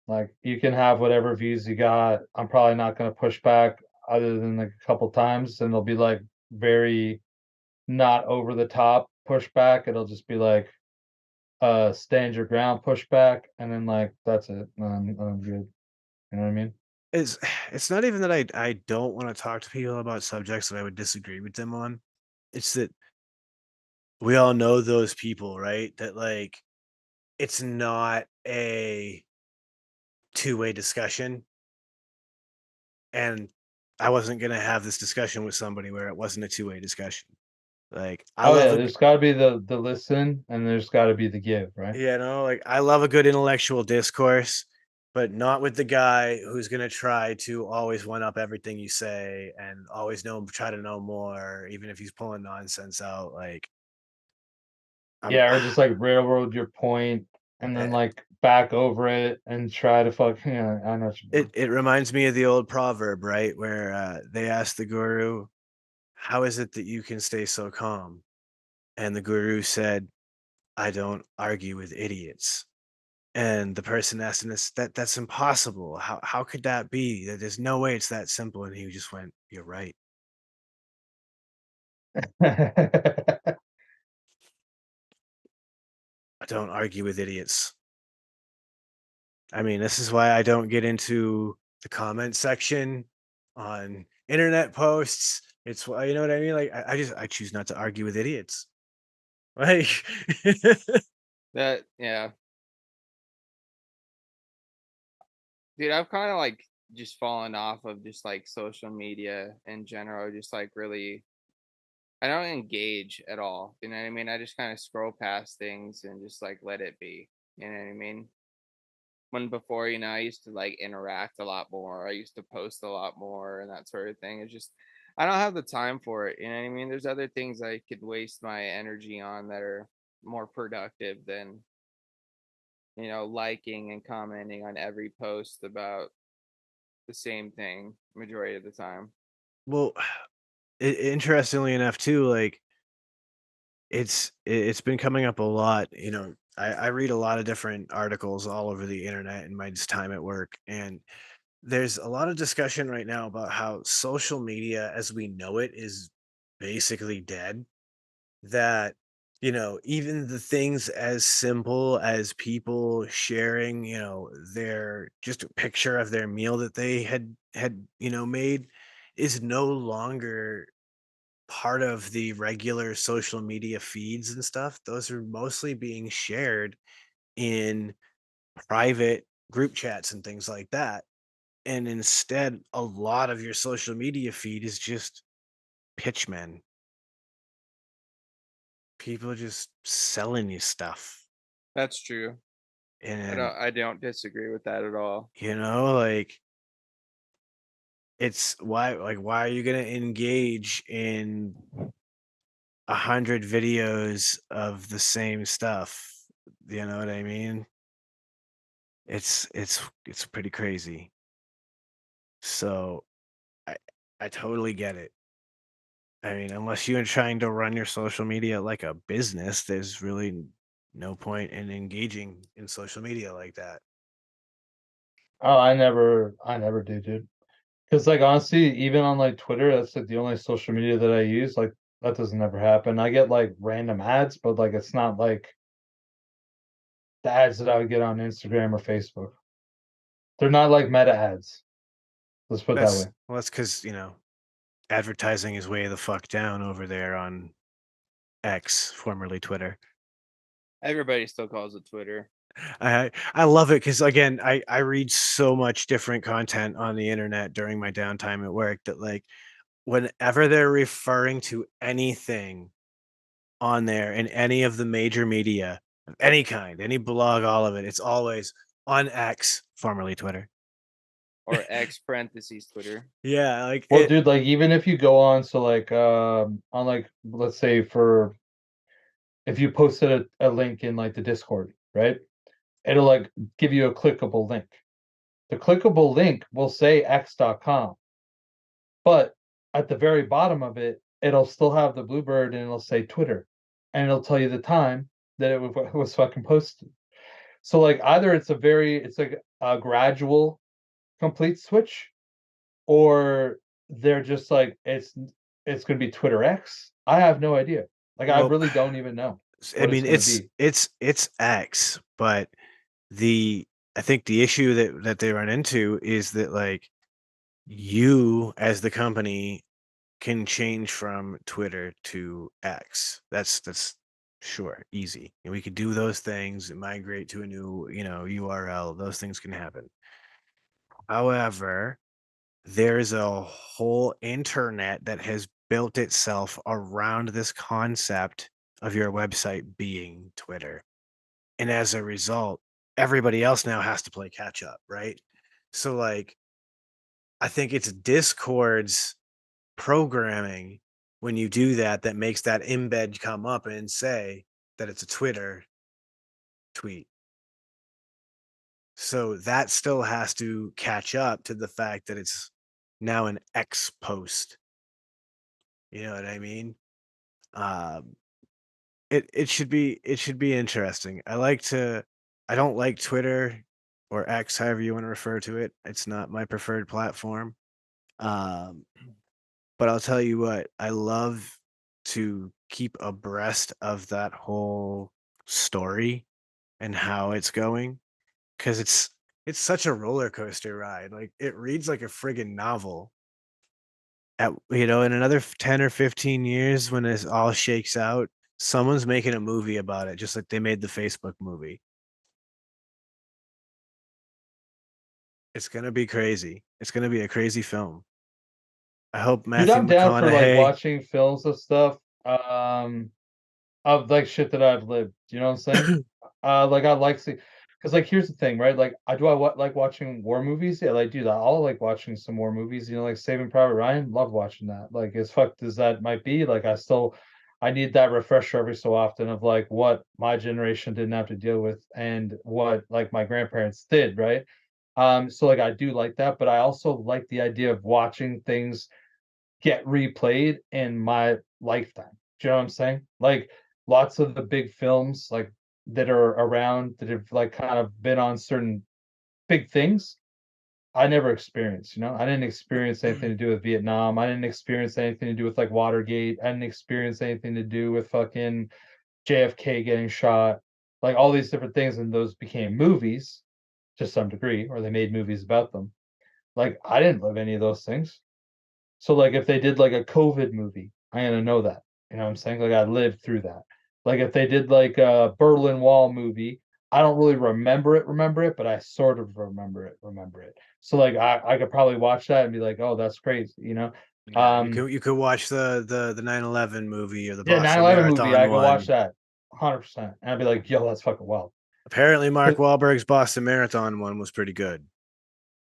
Like you can have whatever views you got. I'm probably not gonna push back other than like a couple times, and they'll be like very not over the top pushback. It'll just be like stand your ground pushback, and then like that's it. I'm good. You know what I mean? It's it's not even that I don't want to talk to people about subjects that I would disagree with them on. It's that we all know those people, right? That like it's not a two-way discussion, and I wasn't gonna have this discussion with somebody where it wasn't a two-way discussion. Like I Oh love yeah, a there's got to be the listen, and there's got to be the give, right? you know, like I love a good intellectual discourse, but not with the guy who's gonna try to always one up everything you say and always try to know more, even if he's pulling nonsense out. Like I'm Yeah, or just like railroad your point and then like back over it and try to fuck. Yeah, I know what you mean. it reminds me of the old proverb, right? Where they asked the guru, how is it that you can stay so calm? And the guru said, I don't argue with idiots. And the person asking this, that's impossible. How could that be? There's no way it's that simple. And he just went, you're right. I don't argue with idiots. I mean, this is why I don't get into the comment section on internet posts. It's why, you know what I mean? Like I choose not to argue with idiots. Like That yeah, dude. I've kind of like just fallen off of just like social media in general. Just like really, I don't engage at all. You know what I mean? I just kind of scroll past things and just like let it be. You know what I mean? When before, I used to like interact a lot more. I used to post a lot more and that sort of thing. It's just I don't have the time for it. You know what I mean? There's other things I could waste my energy on that are more productive than, liking and commenting on every post about the same thing majority of the time. well, interestingly enough too, like it's been coming up a lot. You know, I read a lot of different articles all over the internet in my just time at work, and there's a lot of discussion right now about how social media as we know it is basically dead. That even the things as simple as people sharing, their just a picture of their meal that they had made is no longer part of the regular social media feeds and stuff. Those are mostly being shared in private group chats and things like that. And instead, a lot of your social media feed is just pitchmen. People just selling you stuff. That's true. I And don't I don't disagree with that at all. like it's why are you gonna engage in 100 videos of the same stuff? You know what I mean? It's pretty crazy. So I I totally get it. I mean, unless you're trying to run your social media like a business, there's really no point in engaging in social media like that. Oh, I never do, dude. Because like honestly, even on like Twitter, that's like the only social media that I use. Like that doesn't ever happen. I get like random ads, but like it's not like the ads that I would get on Instagram or Facebook. They're not like meta ads. Let's put it that way. That's because advertising is way the fuck down over there on X, formerly Twitter. Everybody still calls it Twitter. I love it because again, I read so much different content on the internet during my downtime at work that like whenever they're referring to anything on there in any of the major media of any kind, any blog, all of it, it's always on X, formerly Twitter. Or X parentheses Twitter. Yeah, like Well, dude, like even if you go on, so like on like let's say for if you posted a link in like the Discord, right? It'll like give you a clickable link. The clickable link will say x.com, but at the very bottom of it, it'll still have the bluebird and it'll say Twitter, and it'll tell you the time that it was fucking posted. So like either it's like a gradual complete switch, or they're just like it's gonna be Twitter X. I have no idea. Like I well, really don't even know I what it's mean, gonna be. it's X, but the I think the issue that they run into is that like you as the company can change from Twitter to X. That's sure easy. And we could do those things and migrate to a new, URL. Those things can happen. However, there's a whole internet that has built itself around this concept of your website being Twitter. And as a result, everybody else now has to play catch up, right? So like I think it's Discord's programming when you do that that makes that embed come up and say that it's a Twitter tweet. So that still has to catch up to the fact that it's now an X post. You know what I mean? Um, it should be interesting. I don't like Twitter or X, however you want to refer to it. It's not my preferred platform. Um, but I'll tell you what, I love to keep abreast of that whole story and how it's going because it's such a roller coaster ride. Like it reads like a friggin' novel. In another 10 or 15 years when this all shakes out, someone's making a movie about it, just like they made the Facebook movie. It's gonna be crazy. It's gonna be a crazy film. I hope Dude, Matthew I'm down for like McConaughey. watching films of stuff. Of like shit that I've lived. You know what I'm saying? Like I like see, because like here's the thing, right? Like I do I what like watching war movies? Yeah, like dude, I'll like watching some war movies. You know, like Saving Private Ryan. Love watching that. Like as fucked as that might be, like I need that refresher every so often of like what my generation didn't have to deal with and what like my grandparents did, right? So like I do like that, but I also like the idea of watching things get replayed in my lifetime. Do you know what I'm saying? Like lots of the big films like that are around that have like kind of been on certain big things. I never experienced, I didn't experience anything to do with Vietnam. I didn't experience anything to do with like Watergate. I didn't experience anything to do with fucking JFK getting shot. Like all these different things, and those became movies to some degree, or they made movies about them. Like I didn't live any of those things. So like if they did like a COVID movie, I'm gonna know that. You know what I'm saying? Like I lived through that. Like if they did like a Berlin Wall movie, I don't really remember it, but I sort of remember it. So like I could probably watch that and be like, oh, that's crazy. Yeah, you Um could watch the 9/11 movie or the yeah, Boston 9/11 movie, Marathon I could watch one. that 100%. And I'd be like, yo, that's fucking wild. Apparently, Mark 'Cause- Wahlberg's Boston Marathon one was pretty good.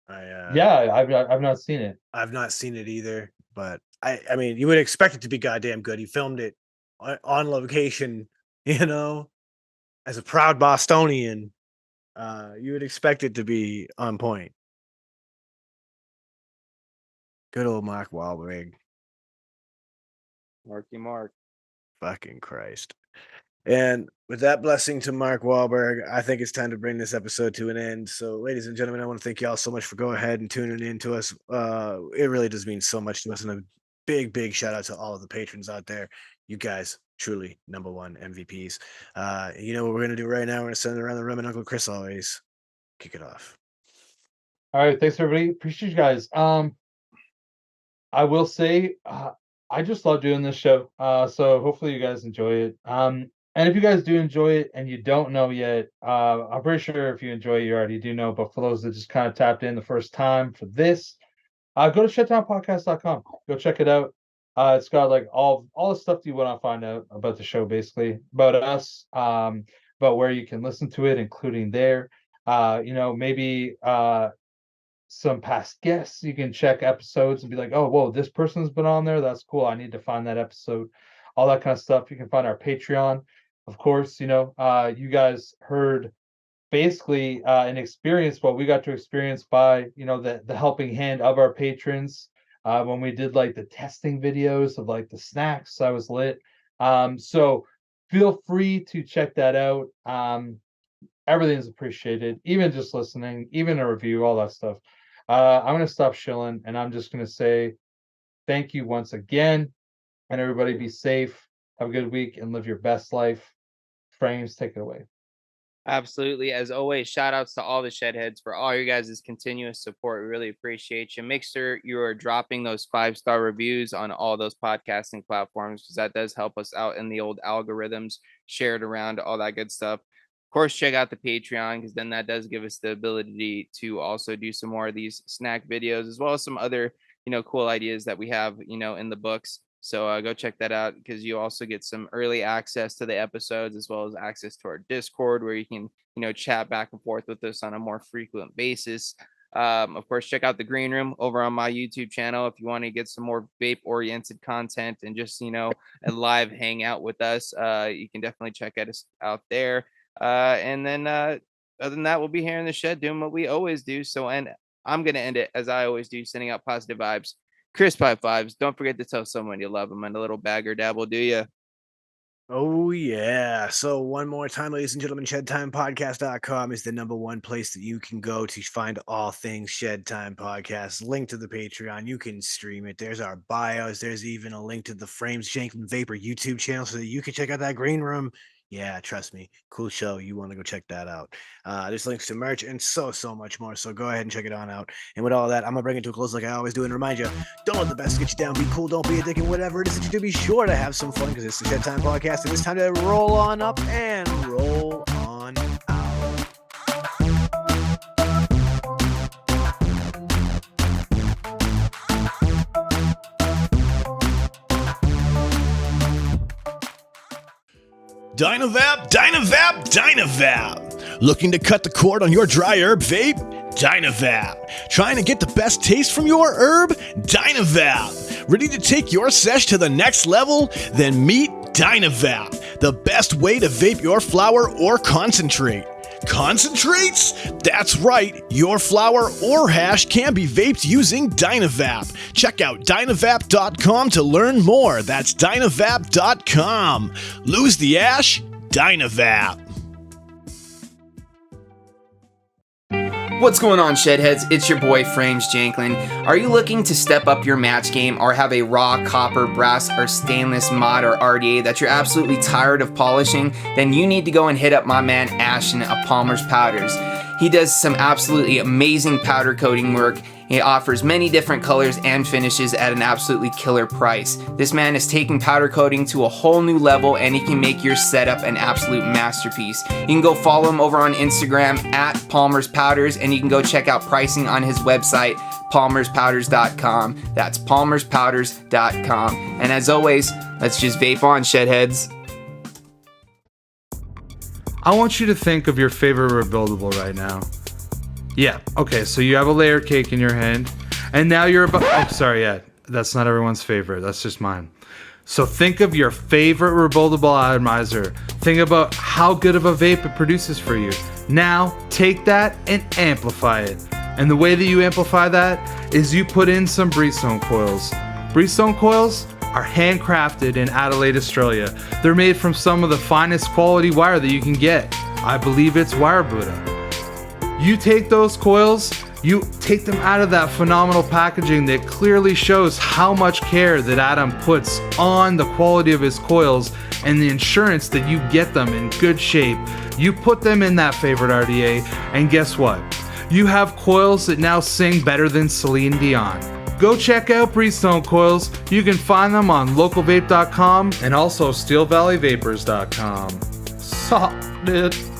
I Yeah, I've not seen it. I've not seen it either, but I mean, you would expect it to be goddamn good. He filmed it on location, you know, as a proud Bostonian. You would expect it to be on point. Good old Mark Wahlberg. Marky Mark. Fucking Christ. And with that blessing to Mark Wahlberg, I think it's time to bring this episode to an end. So, ladies and gentlemen, I want to thank y'all so much for going ahead and tuning in to us. It really does mean so much to us. And a big, big shout out to all of the patrons out there. You guys, truly number one MVPs. You know what we're going to do right now? We're going to send it around the room, and Uncle Chris always kick it off. All right, thanks everybody. Appreciate you guys. I will say, I just love doing this show. So hopefully you guys enjoy it. And if you guys do enjoy it and you don't know yet, I'm pretty sure if you enjoy it, you already do know. But for those that just kind of tapped in the first time for this, go to shedtimepodcast.com. Go check it out. It's got like all the stuff that you want to find out about the show, basically about us, about where you can listen to it, including there. Maybe some past guests. You can check episodes and be like, oh, whoa, this person's been on there. That's cool. I need to find that episode. All that kind of stuff. You can find our Patreon. Of course, you guys heard basically an experience what we got to experience by, the helping hand of our patrons when we did like the testing videos of like the snacks. I was lit. So feel free to check that out. Everything's appreciated, even just listening, even a review, all that stuff. I'm going to stop shilling and I'm just going to say thank you once again. And everybody be safe. Have a good week and live your best life. Frames, take it away. Absolutely. As always, shout outs to all the Shedheads for all your guys' continuous support. We really appreciate you. Make sure you are dropping those 5-star reviews on all those podcasting platforms because that does help us out in the old algorithms, share it around, all that good stuff. Of course, check out the Patreon because then that does give us the ability to also do some more of these snack videos as well as some other, cool ideas that we have, in the books. So go check that out because you also get some early access to the episodes as well as access to our Discord where you can, chat back and forth with us on a more frequent basis. Of course, check out the Green Room over on my YouTube channel if you want to get some more vape-oriented content and just, a live hangout with us. You can definitely check us out there. And then other than that, we'll be here in the shed doing what we always do. So, and I'm going to end it as I always do, sending out positive vibes. Crisp high fives. Don't forget to tell someone you love them and a little bagger dabble, do you? Oh, yeah. So one more time, ladies and gentlemen, shedtimepodcast.com is the number one place that you can go to find all things Shed Time Podcast. Link to the Patreon. You can stream it. There's our bios. There's even a link to the Frames Jank Vapor YouTube channel so that you can check out that Green Room. Yeah, trust me. Cool show. You want to go check that out. There's links to merch and so much more. So go ahead and check it on out. And with all that, I'm going to bring it to a close like I always do and remind you, don't let the best get you down. Be cool. Don't be a dick. And whatever it is that you do, be sure to have some fun because it's the Shed Time Podcast. And it's time to roll on up and roll on out. Dynavap. Looking to cut the cord on your dry herb vape? Dynavap. Trying to get the best taste from your herb? Dynavap. Ready to take your sesh to the next level? Then meet Dynavap, the best way to vape your flower or concentrate. Concentrates? That's right, your flower or hash can be vaped using Dynavap. Check out Dynavap.com to learn more. That's Dynavap.com. Lose the ash? Dynavap. What's going on, Shedheads? It's your boy Frames Janklin. Are you looking to step up your match game or have a raw copper, brass, or stainless mod or RDA that you're absolutely tired of polishing? Then you need to go and hit up my man Ashton at Palmer's Powders. He does some absolutely amazing powder coating work. He offers many different colors and finishes at an absolutely killer price. This man is taking powder coating to a whole new level and he can make your setup an absolute masterpiece. You can go follow him over on Instagram at Palmer's Powders and you can go check out pricing on his website, palmerspowders.com. That's palmerspowders.com. And as always, let's just vape on, Shedheads. I want you to think of your favorite rebuildable right now. Yeah, okay, so you have a layer cake in your hand, and now you're about... Oh, sorry, yeah, that's not everyone's favorite. That's just mine. So think of your favorite rebuildable atomizer. Think about how good of a vape it produces for you. Now, take that and amplify it. And the way that you amplify that is you put in some Breezestone coils. Breezestone coils, are handcrafted in Adelaide, Australia. They're made from some of the finest quality wire that you can get. I believe it's Wire Buddha. You take those coils, you take them out of that phenomenal packaging that clearly shows how much care that Adam puts on the quality of his coils and the insurance that you get them in good shape. You put them in that favorite RDA, and guess what? You have coils that now sing better than Celine Dion. Go check out Breezestone Coils. You can find them on localvape.com and also steelvalleyvapors.com. Solid.